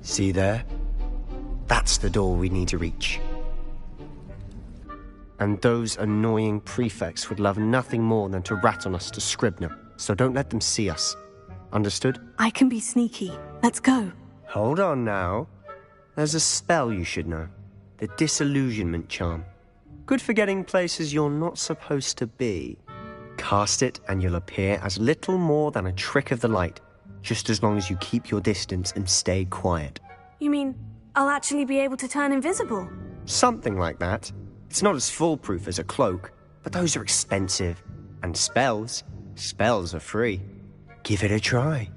See there? That's the door we need to reach. And those annoying prefects would love nothing more than to rat on us to Scribner, so don't let them see us. Understood? I can be sneaky. Let's go. Hold on now. There's a spell you should know. The disillusionment charm. Good for getting places you're not supposed to be. Cast it and you'll appear as little more than a trick of the light, just as long as you keep your distance and stay quiet. You mean I'll actually be able to turn invisible? Something like that. It's not as foolproof as a cloak, but those are expensive. And spells are free. Give it a try.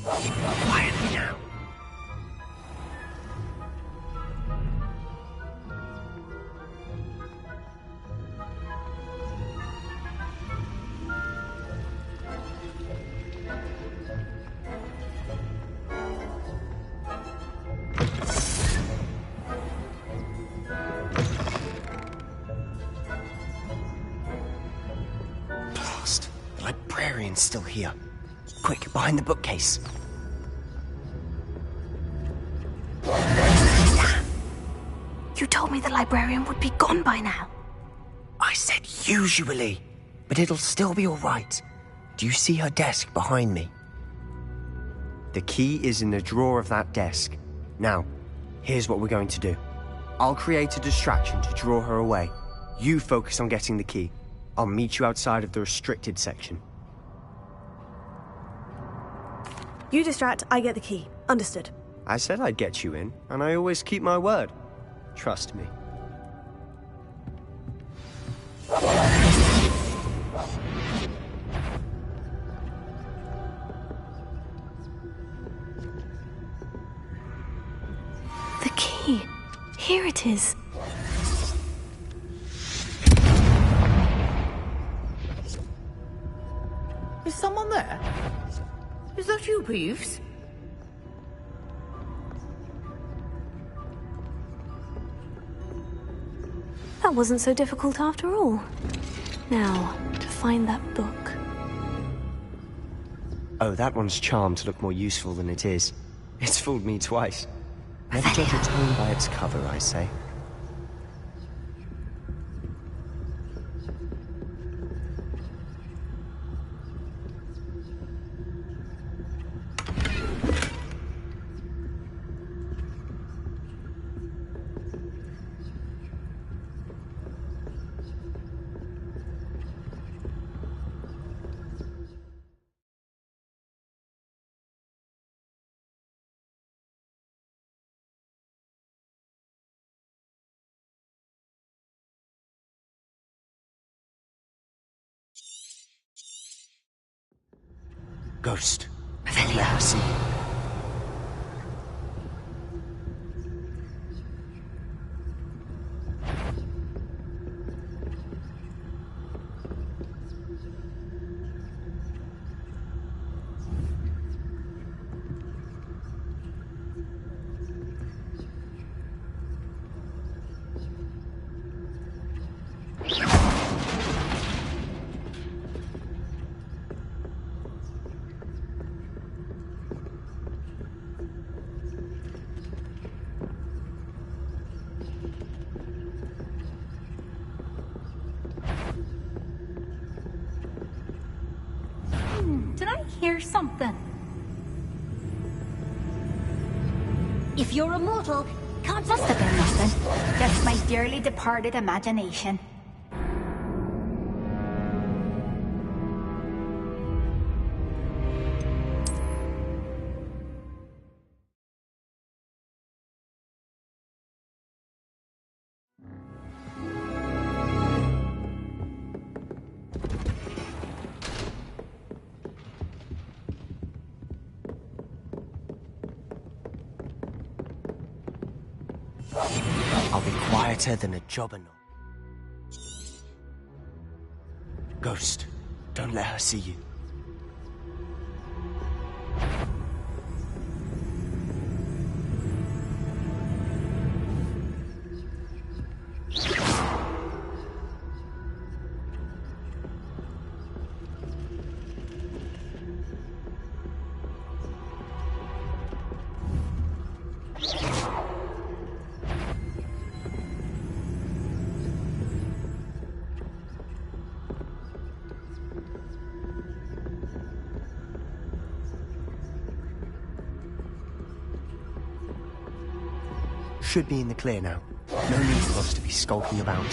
Quietly now. Blast! The librarian's still here. Quick, behind the bookcase. You told me the librarian would be gone by now. I said usually, but it'll still be all right. Do you see her desk behind me? The key is in the drawer of that desk. Now, here's what we're going to do. I'll create a distraction to draw her away. You focus on getting the key. I'll meet you outside of the restricted section. You distract, I get the key. Understood. I said I'd get you in, and I always keep my word. Trust me. The key. Here it is. Is someone there? Is that you, Peeves? That wasn't so difficult after all. Now, to find that book. Oh, that one's charmed to look more useful than it is. It's fooled me twice. Never judge a tome by its cover, I say. Ghost. I'll never see you. Did I hear something? If you're immortal, can't must have been nothing. Just my dearly departed imagination. I'll be quieter than a jobberknoll. Ghost, don't let her see you. Should be in the clear now. No need for us to be skulking about.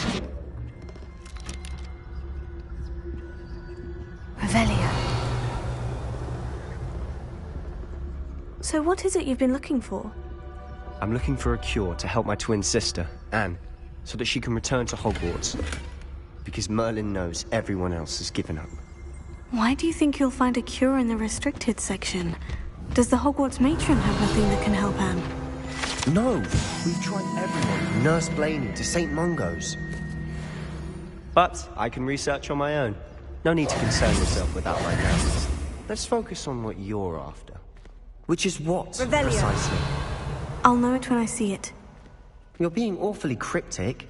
Revelio. So what is it you've been looking for? I'm looking for a cure to help my twin sister, Anne, so that she can return to Hogwarts. Because Merlin knows everyone else has given up. Why do you think you'll find a cure in the restricted section? Does the Hogwarts matron have nothing that can help Anne? No! We've tried everyone from Nurse Blaney to St. Mungo's. But I can research on my own. No need to concern yourself with that right now. Let's focus on what you're after. Which is what, Revelio. precisely? I'll know it when I see it. You're being awfully cryptic.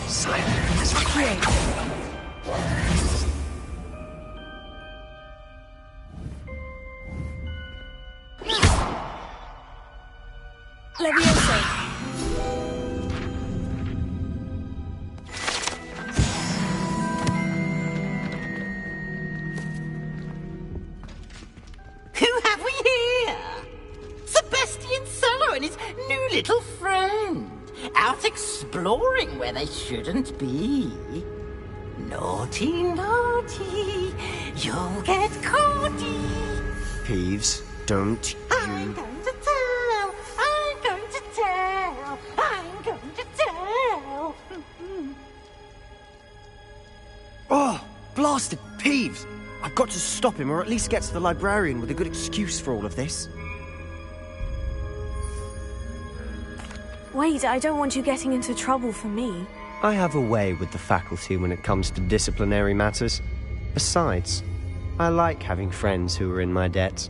Silence. Levioso. Who have we here? Sebastian Solo and his new little friend. Out exploring where they shouldn't be. Naughty, naughty. You'll get caughty. Peeves, don't I'm going to tell. I'm going to tell. I'm going to tell. Oh, blasted Peeves! I've got to stop him, or at least get to the librarian with a good excuse for all of this. Wait, I don't want you getting into trouble for me. I have a way with the faculty when it comes to disciplinary matters. Besides, I like having friends who are in my debt.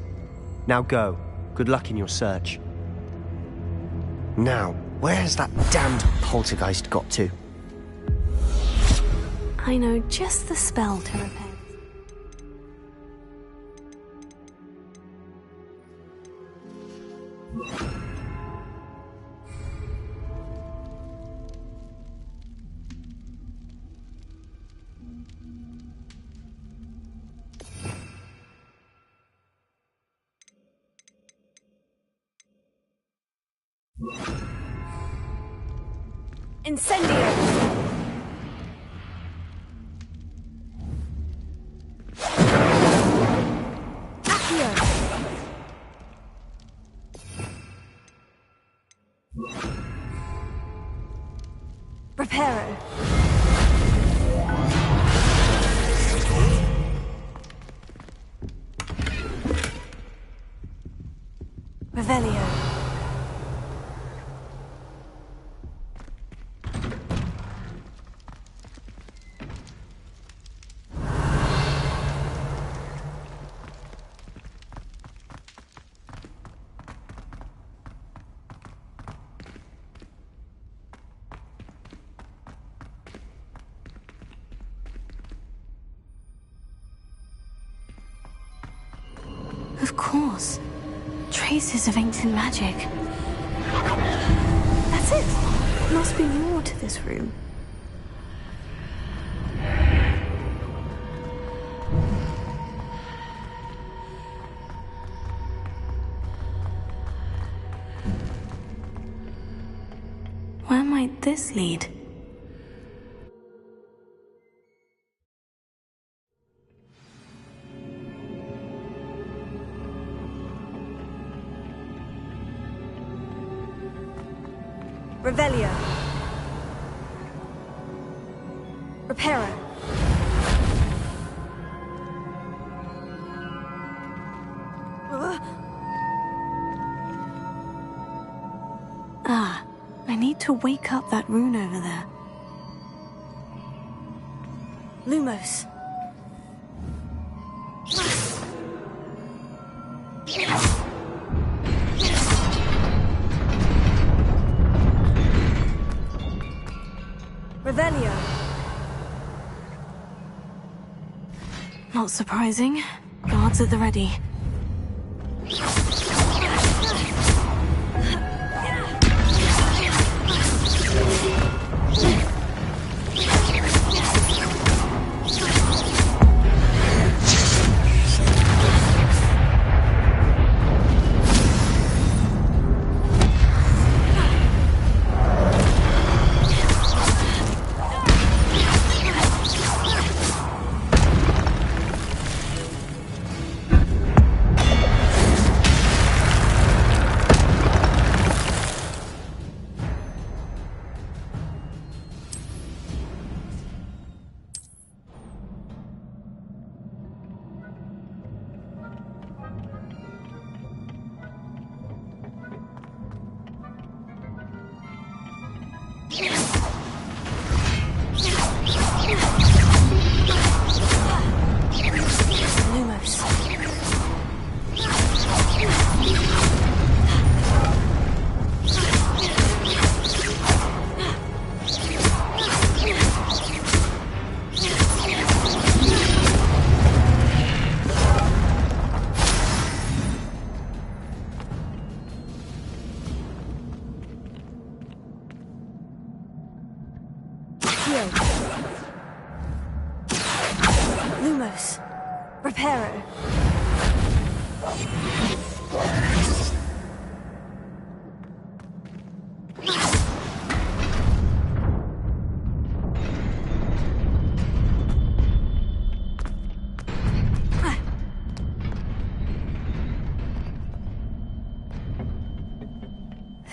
Now go. Good luck in your search. Now, where has that damned poltergeist got to? I know just the spell to repair. Incendio! Accio! Reparo! Revelio! Of course. Traces of ancient magic. That's it. Must be more to this room. Where might this lead? Revelio. Reparo. I need to wake up that rune over there. Lumos. Revelio. Not surprising. Guards at the ready. Lumos. Reparo.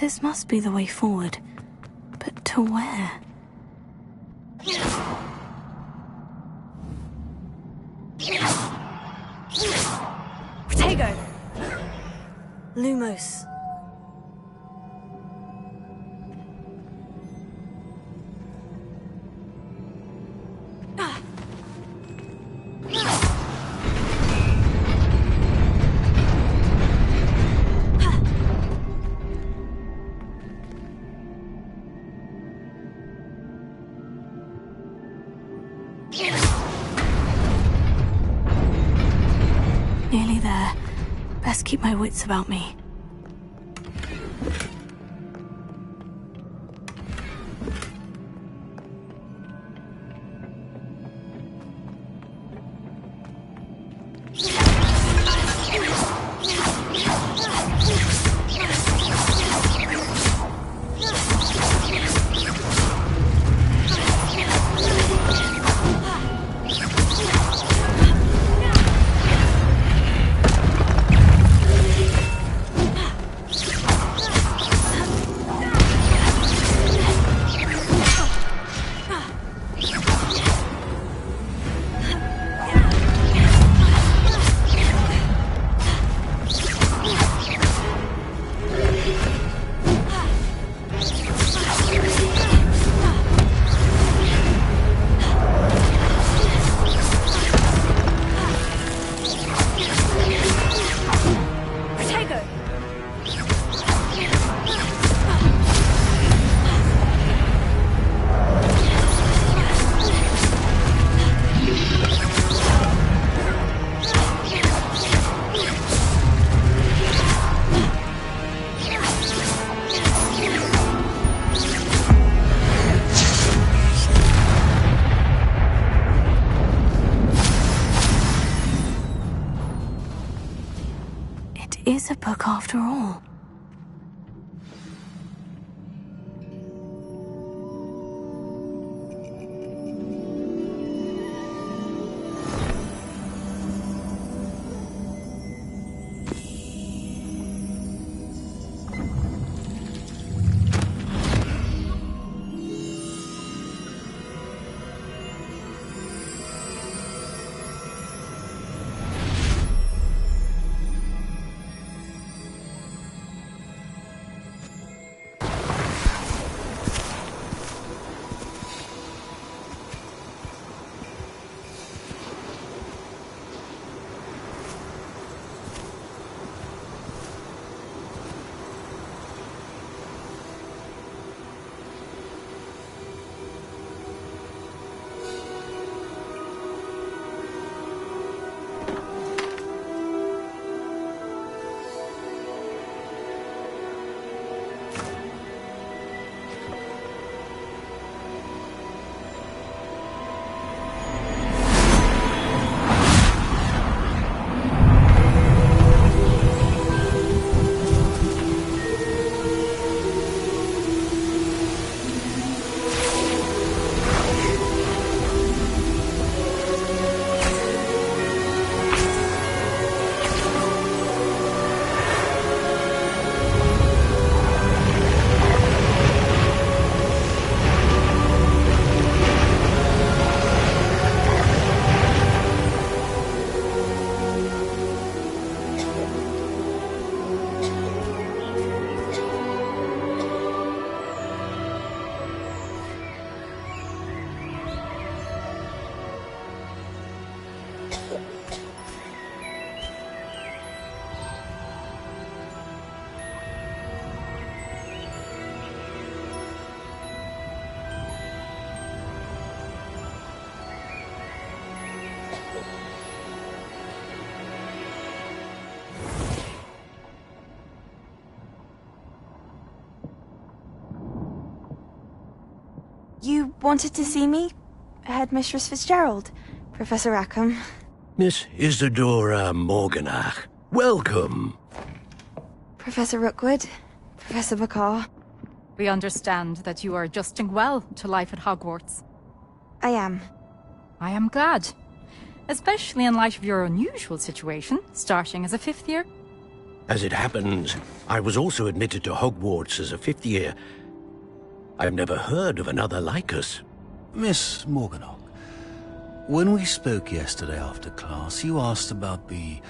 This must be the way forward. But to where? Protego! Lumos. Nearly there. Best keep my wits about me. Is a book after all. You wanted to see me? Headmistress Fitzgerald, Professor Rackham. Miss Isadora Morganach, welcome. Professor Rookwood, Professor Bakar. We understand that you are adjusting well to life at Hogwarts. I am. I am glad. Especially in light of your unusual situation, starting as a 5th year. As it happens, I was also admitted to Hogwarts as a 5th year. I've never heard of another like us. Miss Morganach, when we spoke yesterday after class, you asked about the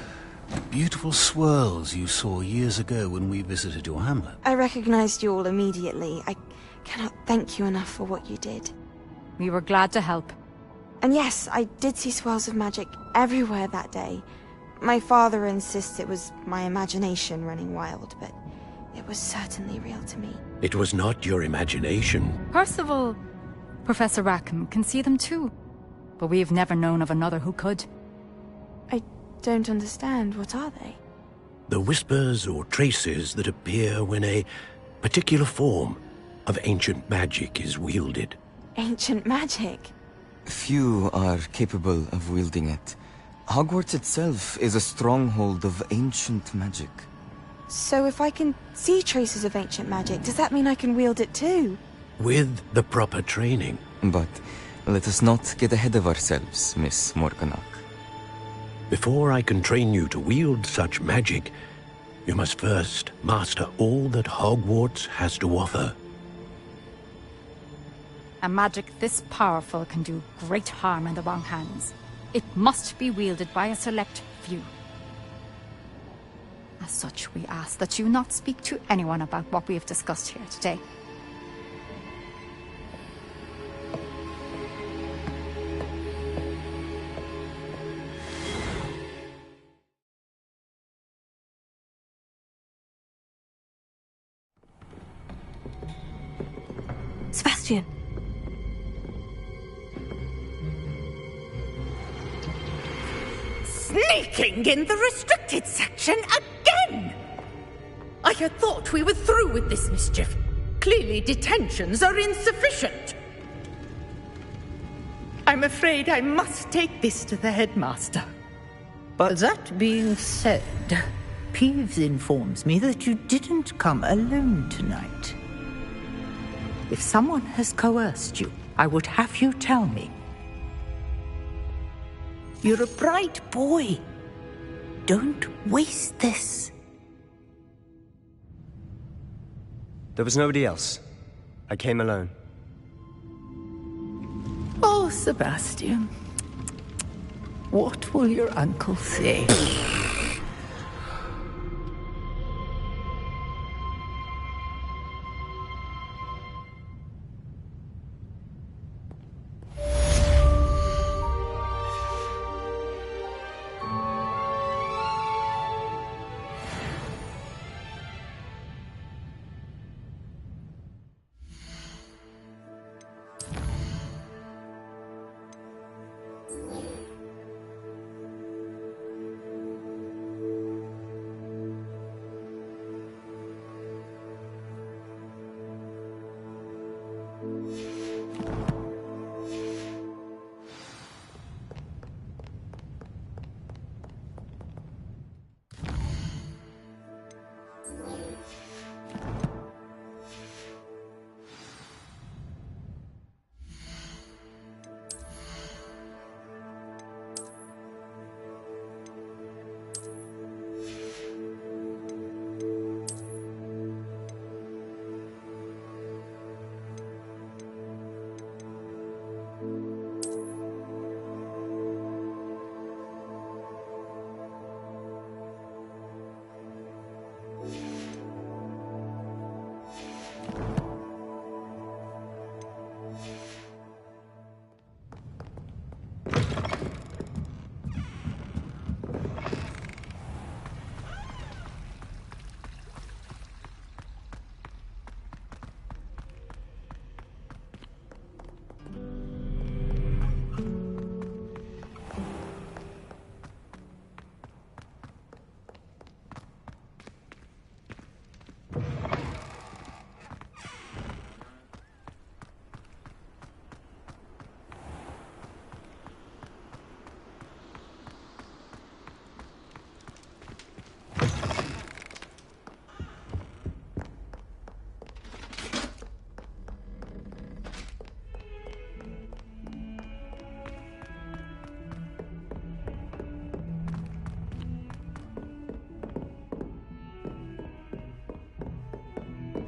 beautiful swirls you saw years ago when we visited your hamlet. I recognized you all immediately. I cannot thank you enough for what you did. We were glad to help. And yes, I did see swirls of magic everywhere that day. My father insists it was my imagination running wild, but it was certainly real to me. It was not your imagination. Percival, Professor Rackham can see them too. But we've never known of another who could. I don't understand. What are they? The whispers or traces that appear when a particular form of ancient magic is wielded. Ancient magic? Few are capable of wielding it. Hogwarts itself is a stronghold of ancient magic. So if I can see traces of ancient magic, does that mean I can wield it too? With the proper training. But let us not get ahead of ourselves, Miss Morganach. Before I can train you to wield such magic, you must first master all that Hogwarts has to offer. A magic this powerful can do great harm in the wrong hands. It must be wielded by a select few. As such, we ask that you not speak to anyone about what we have discussed here today. Sebastian! Sneaking in the restricted section again! I had thought we were through with this mischief. Clearly detentions are insufficient. I'm afraid I must take this to the headmaster. But that being said, Peeves informs me that you didn't come alone tonight. If someone has coerced you, I would have you tell me. You're a bright boy. Don't waste this. There was nobody else. I came alone. Oh, Sebastian. What will your uncle say?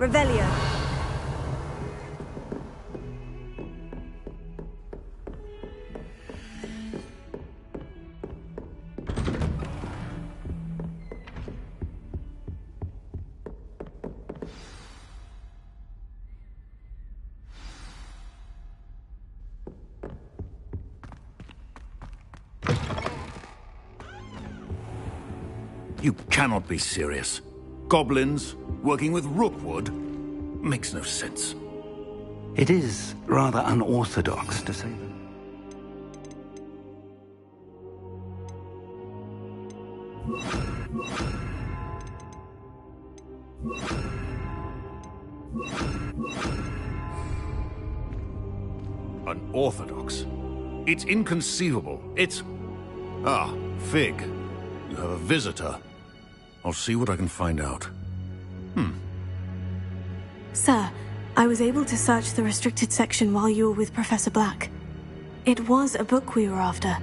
Revelio. You cannot be serious. Goblins working with Rookwood? Makes no sense. It is rather unorthodox, to say that. Unorthodox? It's inconceivable. It's... Ah, Fig. You have a visitor. I'll see what I can find out. Sir, I was able to search the restricted section while you were with Professor Black. It was a book we were after.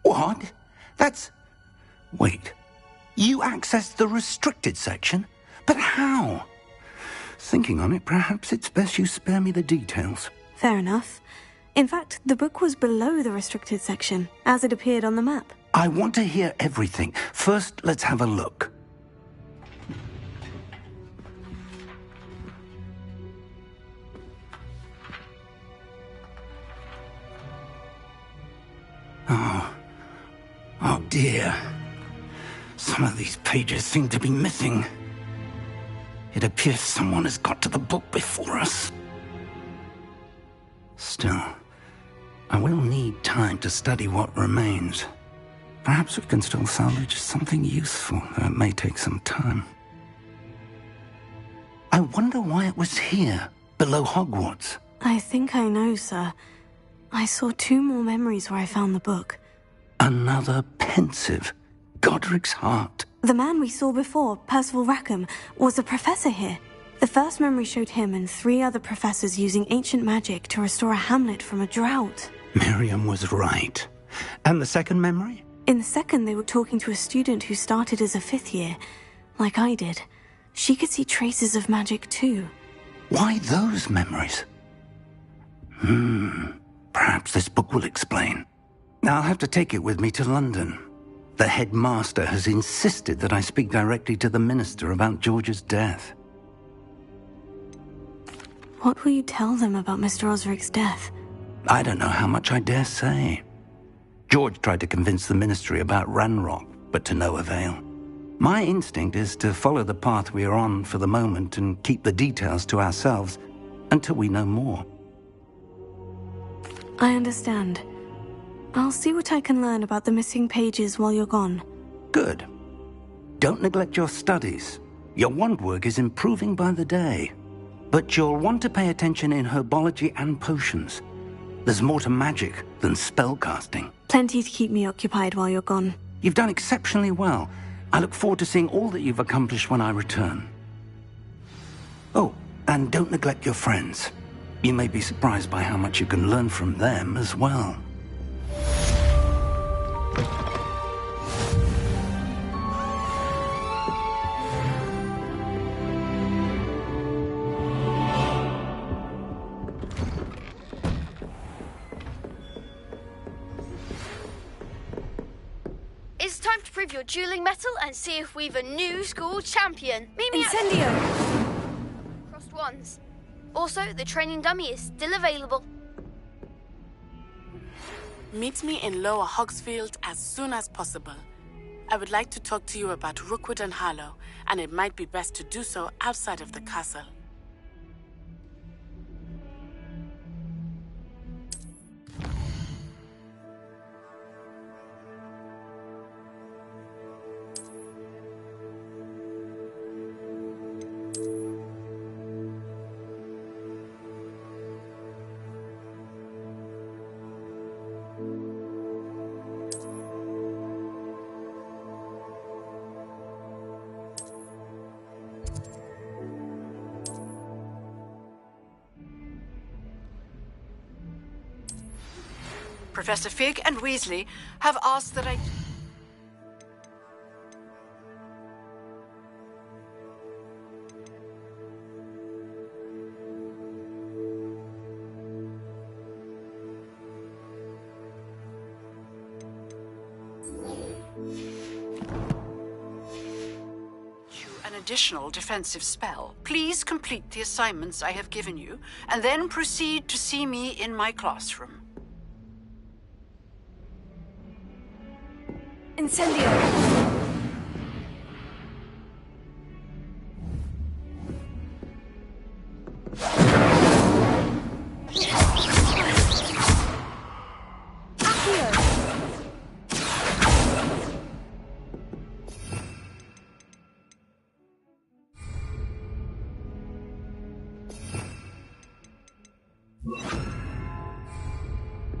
What? That's... Wait. You accessed the restricted section? But how? Thinking on it, perhaps it's best you spare me the details. Fair enough. In fact, the book was below the restricted section, as it appeared on the map. I want to hear everything. First, let's have a look. Oh dear. Some of these pages seem to be missing. It appears someone has got to the book before us. Still, I will need time to study what remains. Perhaps we can still salvage something useful, though it may take some time. I wonder why it was here, below Hogwarts. I think I know, sir. I saw 2 more memories where I found the book. Another pensive. Godric's heart. The man we saw before, Percival Rackham, was a professor here. The first memory showed him and 3 other professors using ancient magic to restore a hamlet from a drought. Miriam was right. And the second memory? In the second, they were talking to a student who started as a 5th year, like I did. She could see traces of magic too. Why those memories? Perhaps this book will explain. I'll have to take it with me to London. The headmaster has insisted that I speak directly to the minister about George's death. What will you tell them about Mr. Osric's death? I don't know how much I dare say. George tried to convince the ministry about Ranrock, but to no avail. My instinct is to follow the path we are on for the moment and keep the details to ourselves until we know more. I understand. I'll see what I can learn about the missing pages while you're gone. Good. Don't neglect your studies. Your wand work is improving by the day. But you'll want to pay attention in herbology and potions. There's more to magic than spellcasting. Plenty to keep me occupied while you're gone. You've done exceptionally well. I look forward to seeing all that you've accomplished when I return. Oh, and don't neglect your friends. You may be surprised by how much you can learn from them as well. It's time to prove your dueling mettle and see if we've a new school champion. Meet me Incendio! Crossed ones. Also, the training dummy is still available. Meet me in Lower Hogsfield as soon as possible. I would like to talk to you about Rookwood and Harlow, and it might be best to do so outside of the castle. Professor Fig and Weasley have asked that I... an additional defensive spell. Please complete the assignments I have given you, and then proceed to see me in my classroom. Incendio!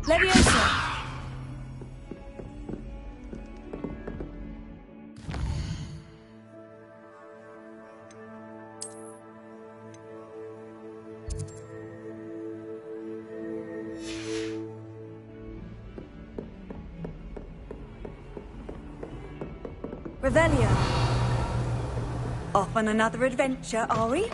Leviosa! Revelio. Off on another adventure, are we?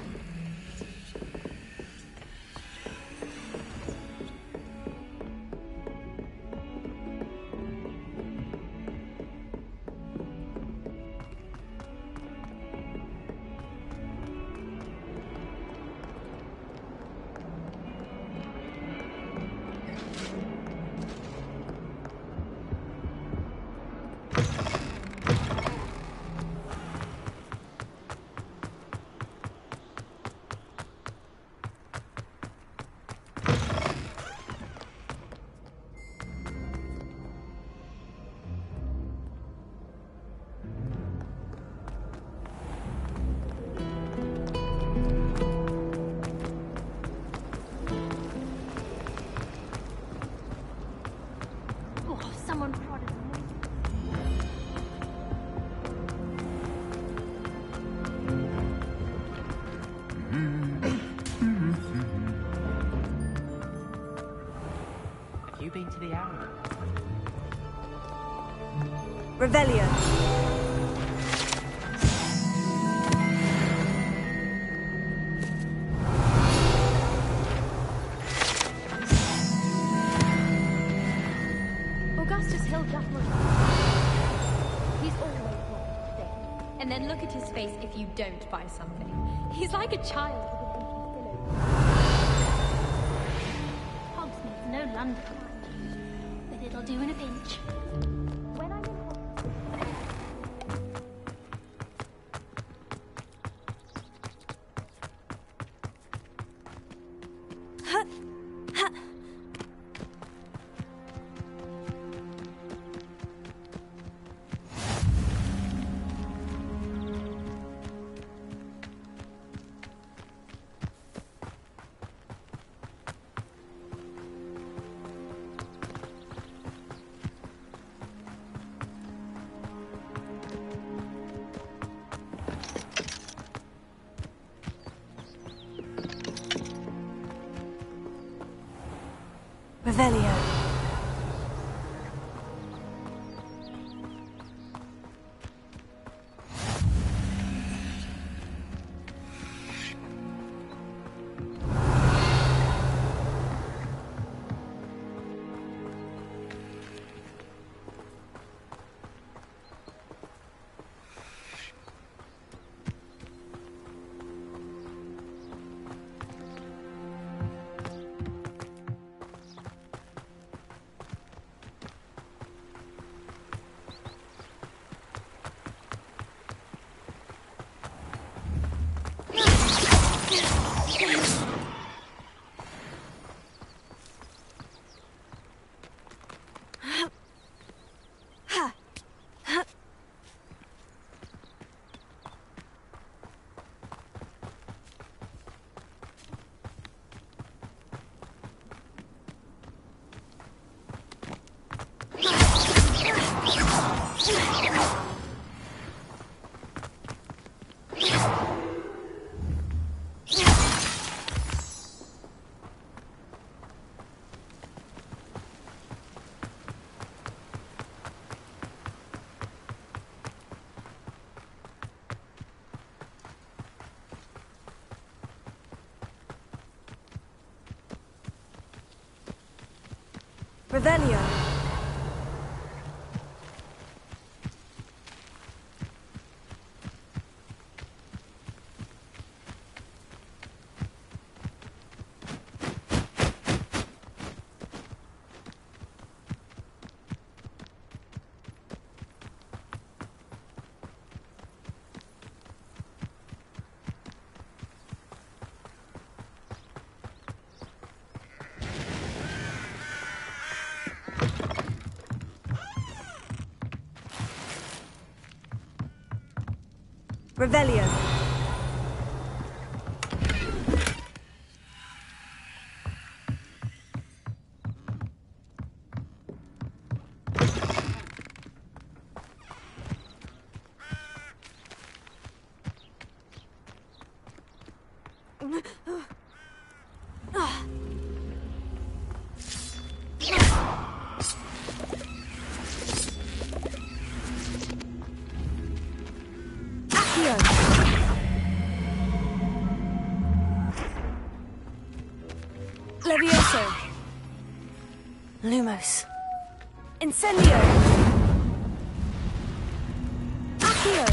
Someone prodded me. Have you been to the arrow? Revelio. He's always wanting to stay. And then look at his face if you don't buy something. He's like a child with an empty pillow. Hogsmeade's no London, but it'll do in a pinch. When I'm in Revelio. Revelio. Revelio. Levioso. Lumos. Incendio. Accio.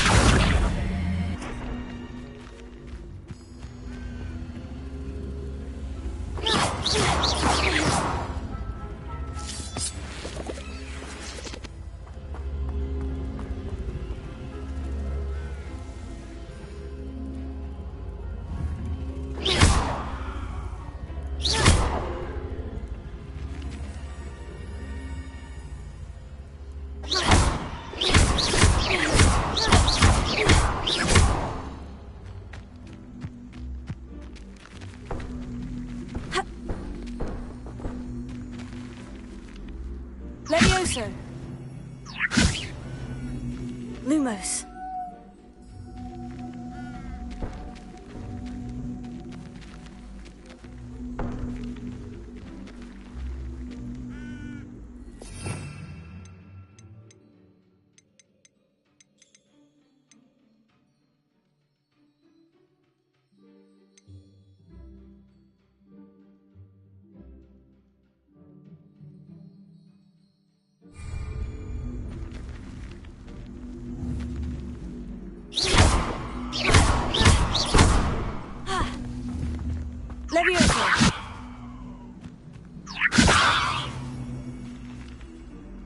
Levioso. Lumos. Levioso.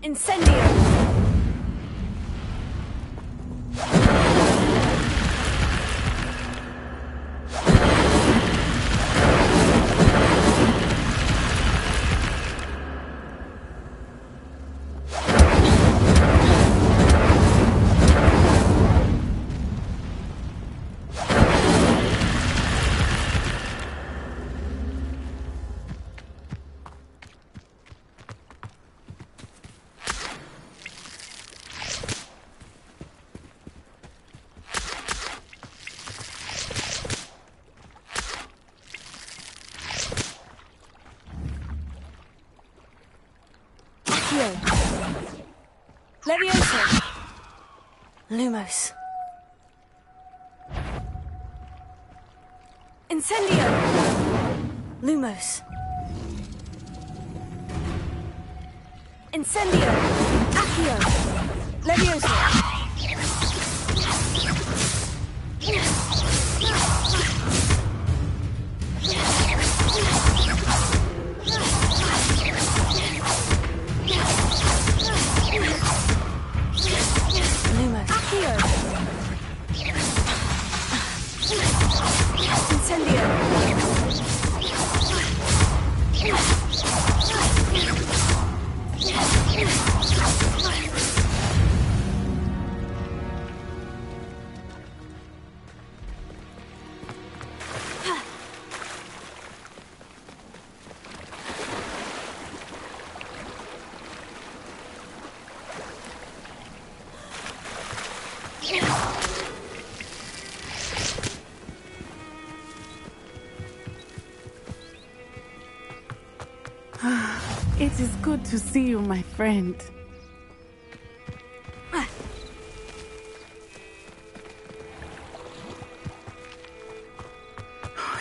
Incendio. Levioso. Lumos. Incendio. Lumos. Incendio. Accio. Levioso. Lumos. Accio. Incendio. It is good to see you, my friend. I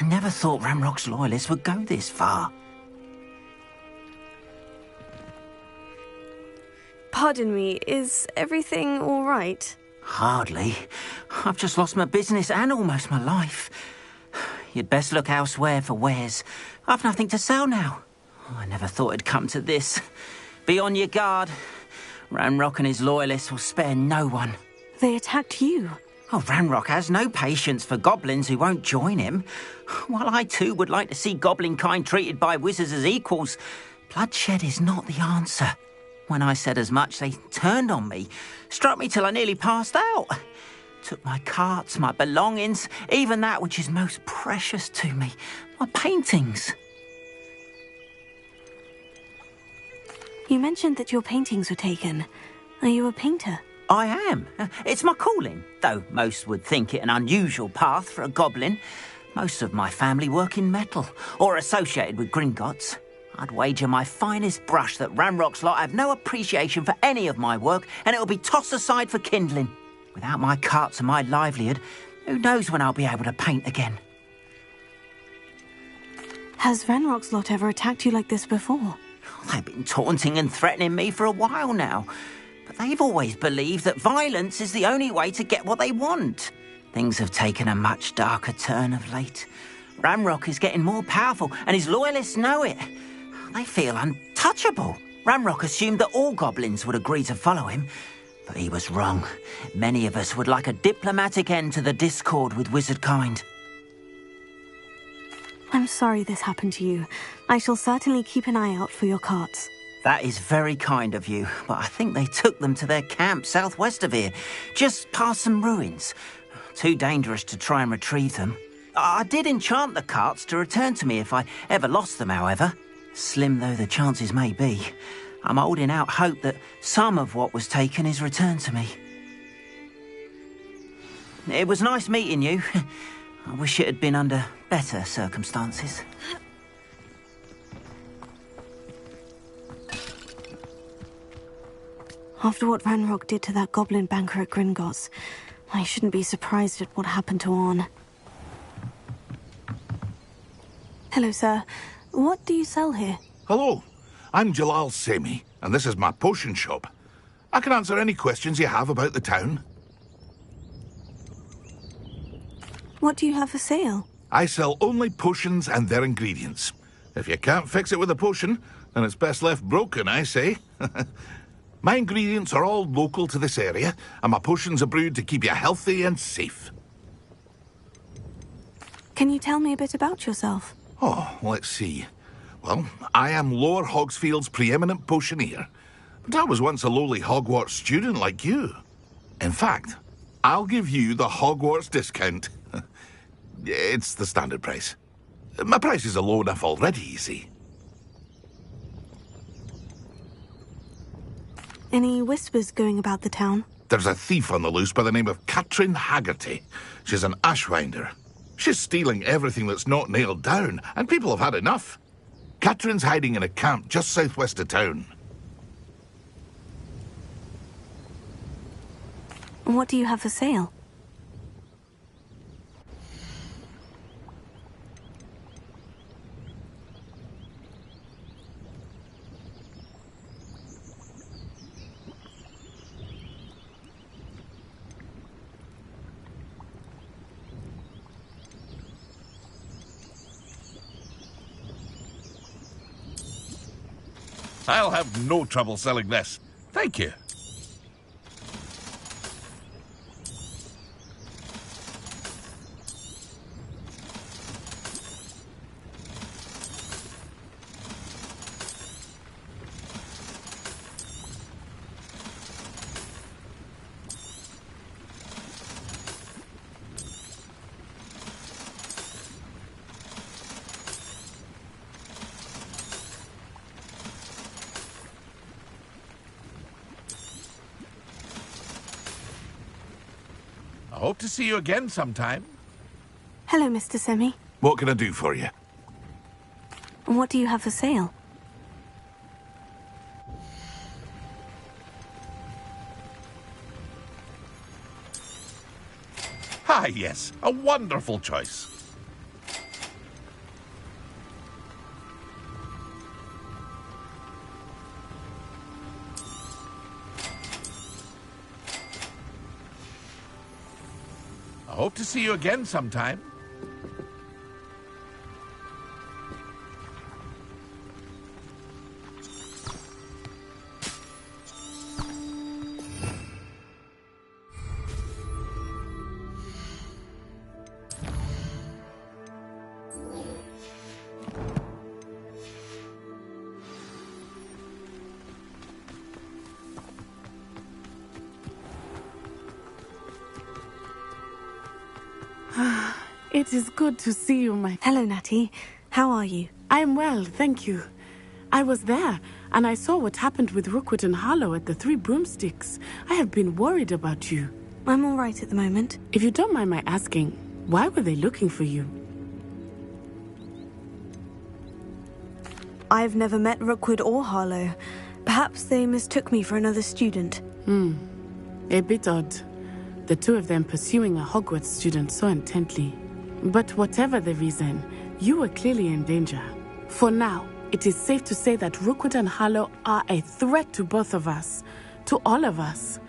never thought Ramrock's loyalists would go this far. Pardon me, is everything all right? Hardly. I've just lost my business and almost my life. You'd best look elsewhere for wares. I've nothing to sell now. I never thought it'd come to this. Be on your guard. Ranrock and his loyalists will spare no one. They attacked you. Oh, Ranrock has no patience for goblins who won't join him. While I too would like to see goblin kind treated by wizards as equals, bloodshed is not the answer. When I said as much, they turned on me, struck me till I nearly passed out. Took my carts, my belongings, even that which is most precious to me, my paintings. You mentioned that your paintings were taken. Are you a painter? I am. It's my calling, though most would think it an unusual path for a goblin. Most of my family work in metal, or associated with Gringotts. I'd wager my finest brush that Ranrock's lot have no appreciation for any of my work, and it'll be tossed aside for kindling. Without my carts and my livelihood, who knows when I'll be able to paint again. Has Ranrock's lot ever attacked you like this before? They've been taunting and threatening me for a while now. But they've always believed that violence is the only way to get what they want. Things have taken a much darker turn of late. Ranrock is getting more powerful, and his loyalists know it. They feel untouchable. Ranrock assumed that all goblins would agree to follow him, but he was wrong. Many of us would like a diplomatic end to the discord with wizard kind. I'm sorry this happened to you. I shall certainly keep an eye out for your carts. That is very kind of you, but I think they took them to their camp southwest of here, just past some ruins. Too dangerous to try and retrieve them. I did enchant the carts to return to me if I ever lost them, however. Slim though the chances may be, I'm holding out hope that some of what was taken is returned to me. It was nice meeting you. I wish it had been under better circumstances. After what Ranrock did to that goblin banker at Gringotts, I shouldn't be surprised at what happened to Orn. Hello, sir. What do you sell here? Hello, I'm Jalal Semi, and this is my potion shop. I can answer any questions you have about the town. What do you have for sale? I sell only potions and their ingredients. If you can't fix it with a potion, then it's best left broken, I say. My ingredients are all local to this area, and my potions are brewed to keep you healthy and safe. Can you tell me a bit about yourself? Oh, let's see. Well, I am Lower Hogsfield's preeminent potioneer, but I was once a lowly Hogwarts student like you. In fact, I'll give you the Hogwarts discount. It's the standard price. My prices are low enough already, you see. Any whispers going about the town? There's a thief on the loose by the name of Katrin Haggerty. She's an ashwinder. She's stealing everything that's not nailed down, and people have had enough. Katrin's hiding in a camp just southwest of town. What do you have for sale? I'll have no trouble selling this. Thank you. I hope to see you again sometime. Hello, Mr. Semi. What can I do for you? What do you have for sale? Ah, yes. A wonderful choice. Hope to see you again sometime. It is good to see you, my... Hello, Natty. How are you? I'm well, thank you. I was there, and I saw what happened with Rookwood and Harlow at the Three Broomsticks. I have been worried about you. I'm all right at the moment. If you don't mind my asking, why were they looking for you? I've never met Rookwood or Harlow. Perhaps they mistook me for another student. A bit odd. The two of them pursuing a Hogwarts student so intently. But whatever the reason, you were clearly in danger. For now, it is safe to say that Rookwood and Harlow are a threat to both of us. To all of us.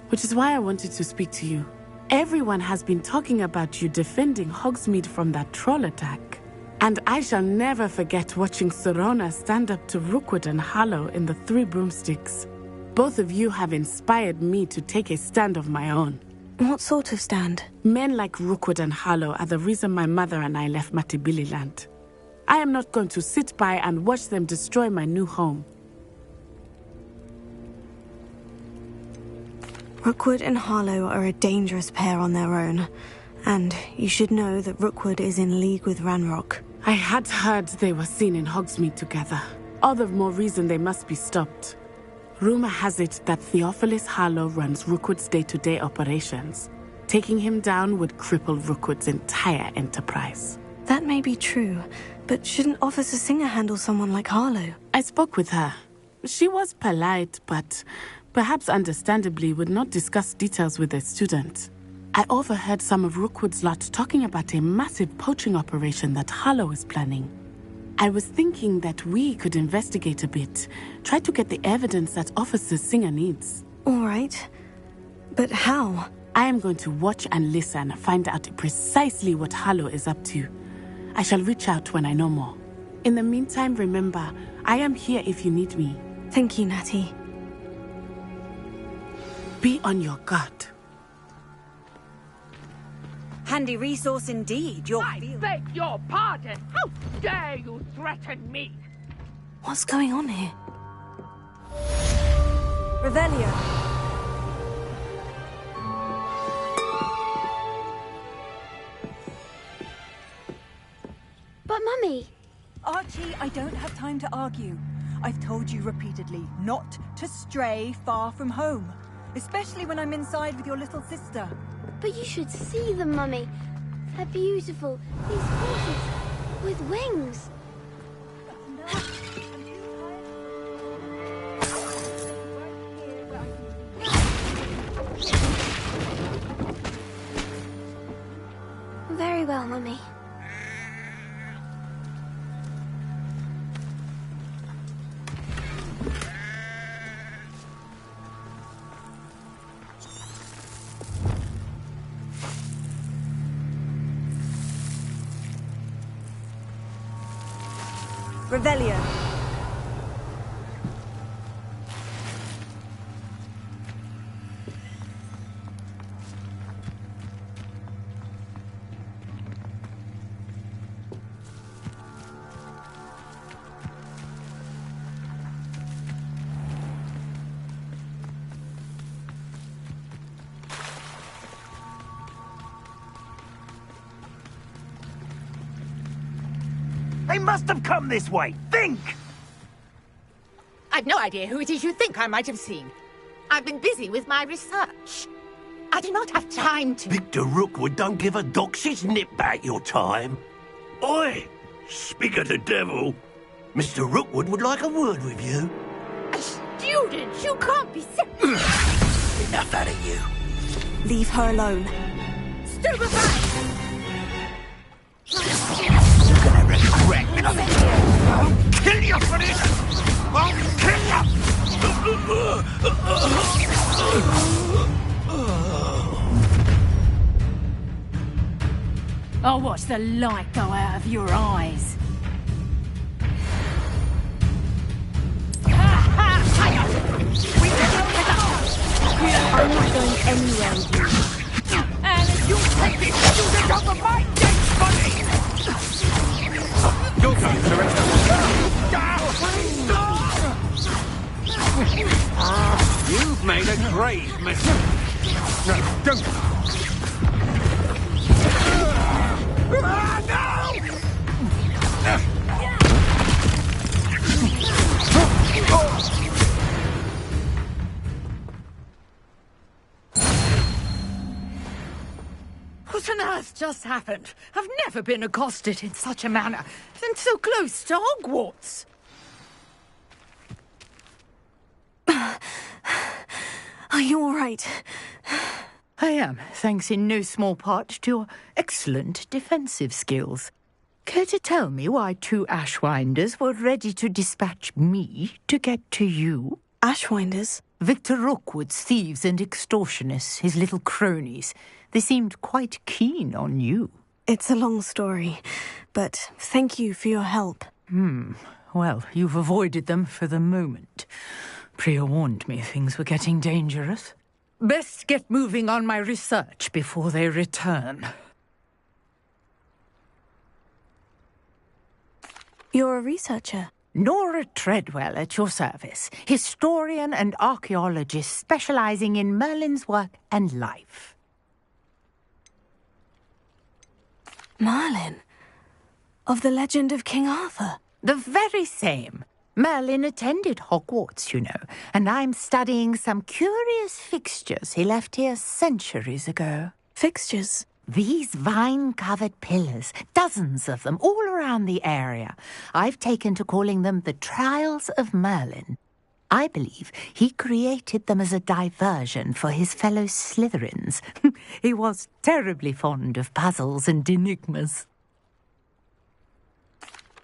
Which is why I wanted to speak to you. Everyone has been talking about you defending Hogsmeade from that troll attack. And I shall never forget watching Sorona stand up to Rookwood and Harlow in the Three Broomsticks. Both of you have inspired me to take a stand of my own. What sort of stand? Men like Rookwood and Harlow are the reason my mother and I left Matibili-land. I am not going to sit by and watch them destroy my new home. Rookwood and Harlow are a dangerous pair on their own. And you should know that Rookwood is in league with Ranrock. I had heard they were seen in Hogsmeade together. All the more reason they must be stopped. Rumor has it that Theophilus Harlow runs Rookwood's day-to-day operations. Taking him down would cripple Rookwood's entire enterprise. That may be true, but shouldn't Officer Singer handle someone like Harlow? I spoke with her. She was polite, but perhaps understandably would not discuss details with a student. I overheard some of Rookwood's lot talking about a massive poaching operation that Harlow is planning. I was thinking that we could investigate a bit, try to get the evidence that Officer Singer needs. All right. But how? I am going to watch and listen, find out precisely what Harlow is up to. I shall reach out when I know more. In the meantime, remember, I am here if you need me. Thank you, Natty. Be on your guard. Handy resource indeed, I beg your pardon! How dare you threaten me? What's going on here? Revelio. But Mummy... Archie, I don't have time to argue. I've told you repeatedly not to stray far from home. Especially when I'm inside with your little sister. But you should see them, Mummy. They're beautiful. These horses with wings. Very well, Mummy. Revelio. They must have come this way. Think! I've no idea who it is you think I might have seen. I've been busy with my research. I do not have time to... Victor Rookwood don't give a doxy's nip back your time. Oi! Speak of the devil. Mr. Rookwood would like a word with you. A student? You can't be Enough out of you. Leave her alone. Stupefy! You're gonna regret coming here. I'll kill you for this! I'll kill you! I'll watch the light go out of your eyes. I'm not going anywhere with you. And if you take it, you get off of my date, buddy! You're going to You've made a grave mistake. No, don't. What on earth just happened? I've never been accosted in such a manner, and so close to Hogwarts. Are you all right? I am, thanks in no small part to your excellent defensive skills. Care to tell me why 2 Ashwinders were ready to dispatch me to get to you? Ashwinders? Victor Rookwood's thieves and extortionists, his little cronies. They seemed quite keen on you. It's a long story, but thank you for your help. Well, you've avoided them for the moment. Priya warned me things were getting dangerous. Best get moving on my research before they return. You're a researcher? Nora Treadwell at your service, historian and archaeologist specializing in Merlin's work and life. Merlin? Of the legend of King Arthur? The very same. Merlin attended Hogwarts, you know, and I'm studying some curious fixtures he left here centuries ago. Fixtures? These vine-covered pillars, dozens of them, all around the area. I've taken to calling them the Trials of Merlin. I believe he created them as a diversion for his fellow Slytherins. He was terribly fond of puzzles and enigmas.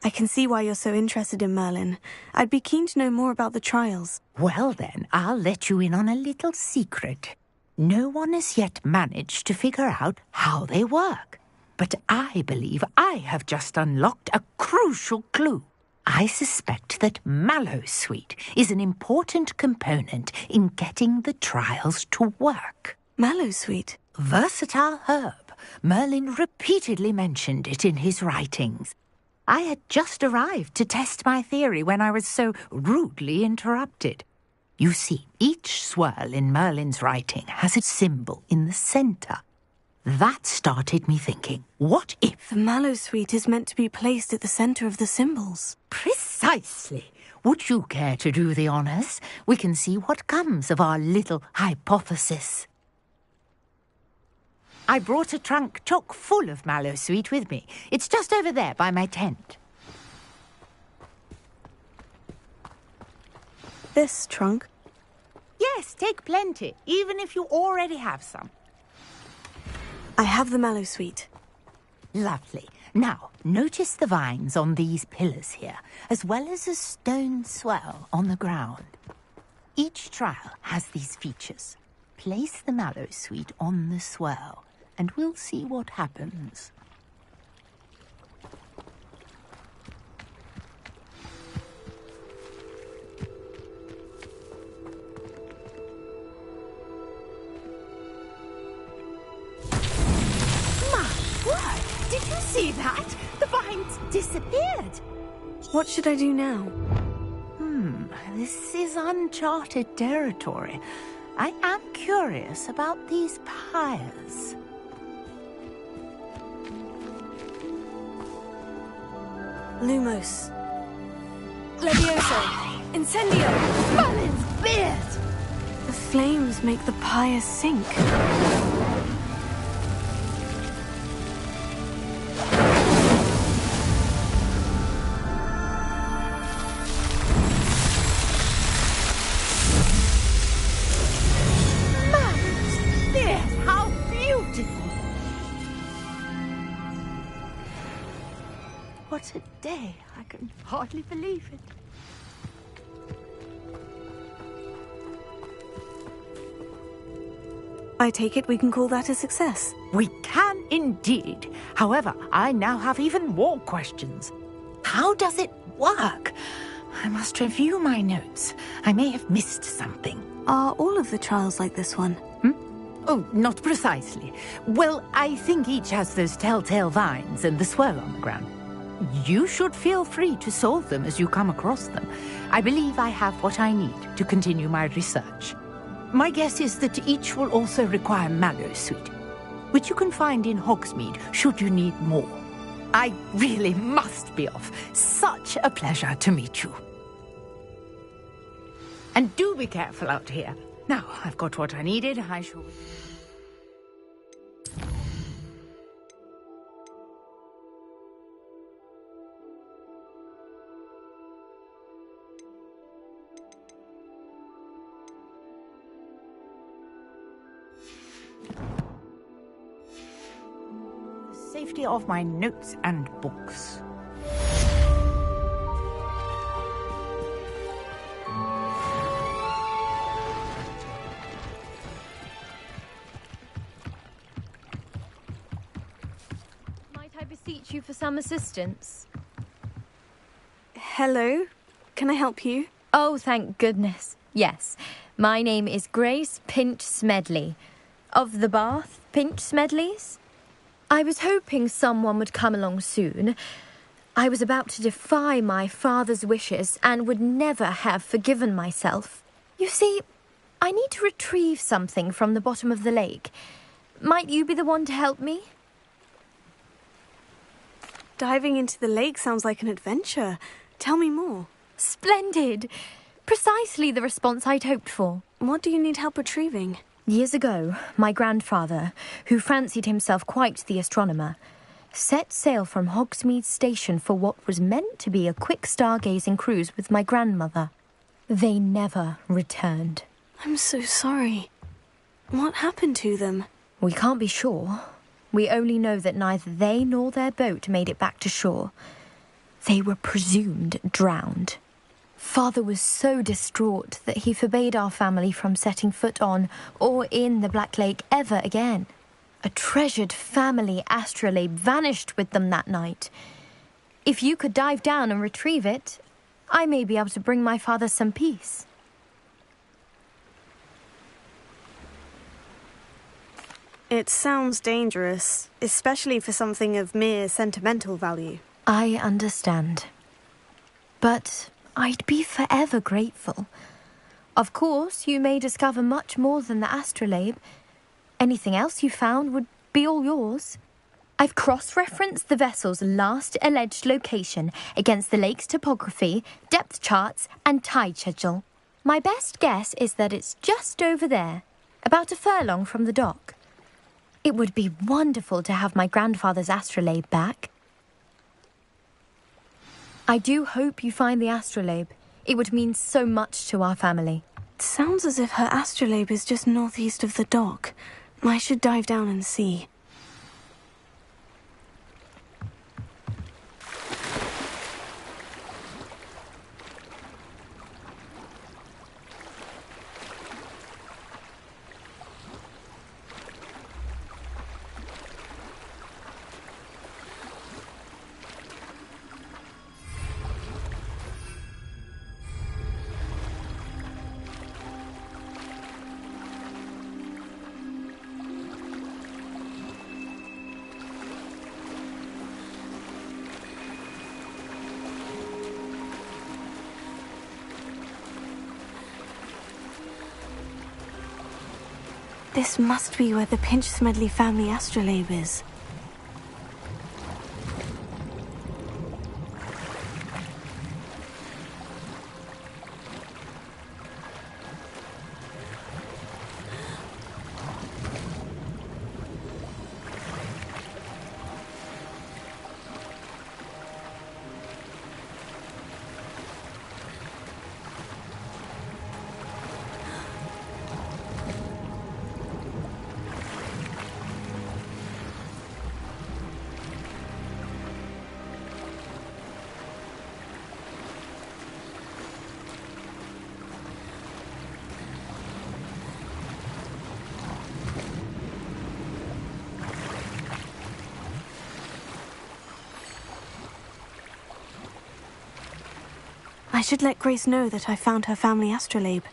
I can see why you're so interested in Merlin. I'd be keen to know more about the trials. Well then, I'll let you in on a little secret. No one has yet managed to figure out how they work. But I believe I have just unlocked a crucial clue. I suspect that Mallowsweet is an important component in getting the trials to work. Mallowsweet? Versatile herb. Merlin repeatedly mentioned it in his writings. I had just arrived to test my theory when I was so rudely interrupted. You see, each swirl in Merlin's writing has a symbol in the centre. That started me thinking, what if... The Mallowsweet is meant to be placed at the centre of the symbols. Precisely. Would you care to do the honours? We can see what comes of our little hypothesis. I brought a trunk chock full of Mallowsweet with me. It's just over there by my tent. This trunk? Yes, take plenty, even if you already have some. I have the Mallowsweet. Lovely. Now, notice the vines on these pillars here, as well as a stone swell on the ground. Each trial has these features. Place the Mallowsweet on the swell, and we'll see what happens. Did you see that? The vines disappeared. What should I do now? This is uncharted territory. I am curious about these pyres. Lumos. Levioso. Incendio. Merlin's beard! The flames make the pyres sink. What a day. I can hardly believe it. I take it we can call that a success. We can indeed. However, I now have even more questions. How does it work? I must review my notes. I may have missed something. Are all of the trials like this one? Oh, not precisely. Well, I think each has those telltale vines and the swirl on the ground. You should feel free to solve them as you come across them. I believe I have what I need to continue my research. My guess is that each will also require Mallow Sweet, which you can find in Hogsmeade should you need more. I really must be off. Such a pleasure to meet you. And do be careful out here. Now, I've got what I needed. I shall... The safety of my notes and books. Beseech you for some assistance. Hello? Can I help you? Oh, thank goodness. Yes. My name is Grace Pinch Smedley. Of the Bath Pinch Smedleys. I was hoping someone would come along soon. I was about to defy my father's wishes and would never have forgiven myself. You see, I need to retrieve something from the bottom of the lake. Might you be the one to help me? Diving into the lake sounds like an adventure. Tell me more. Splendid! Precisely the response I'd hoped for. What do you need help retrieving? Years ago, my grandfather, who fancied himself quite the astronomer, set sail from Hogsmeade Station for what was meant to be a quick stargazing cruise with my grandmother. They never returned. I'm so sorry. What happened to them? We can't be sure. We only know that neither they nor their boat made it back to shore. They were presumed drowned. Father was so distraught that he forbade our family from setting foot on or in the Black Lake ever again. A treasured family astrolabe vanished with them that night. If you could dive down and retrieve it, I may be able to bring my father some peace. It sounds dangerous, especially for something of mere sentimental value. I understand. But I'd be forever grateful. Of course, you may discover much more than the astrolabe. Anything else you found would be all yours. I've cross-referenced the vessel's last alleged location against the lake's topography, depth charts, and tide schedule. My best guess is that it's just over there, about a furlong from the dock. It would be wonderful to have my grandfather's astrolabe back. I do hope you find the astrolabe. It would mean so much to our family. It sounds as if her astrolabe is just northeast of the dock. I should dive down and see. This must be where the Pinch Smedley family astrolabe is. I should let Grace know that I found her family astrolabe.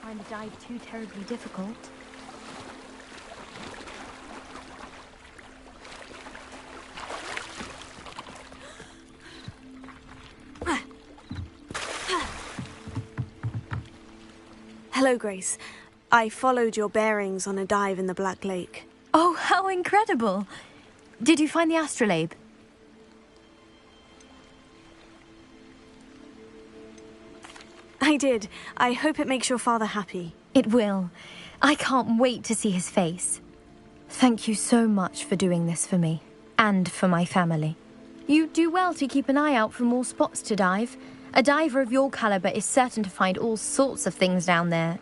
Find the dive too terribly difficult. Hello, Grace. I followed your bearings on a dive in the Black Lake. Oh, how incredible! Did you find the astrolabe? I did. I hope it makes your father happy. It will. I can't wait to see his face. Thank you so much for doing this for me, and for my family. You do well to keep an eye out for more spots to dive. A diver of your caliber is certain to find all sorts of things down there.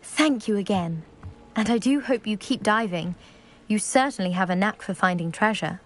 Thank you again. And I do hope you keep diving. You certainly have a knack for finding treasure.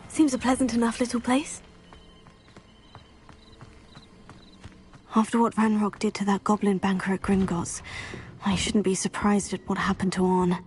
Seems a pleasant enough little place. After what Ranrock did to that goblin banker at Gringotts, I shouldn't be surprised at what happened to Orn.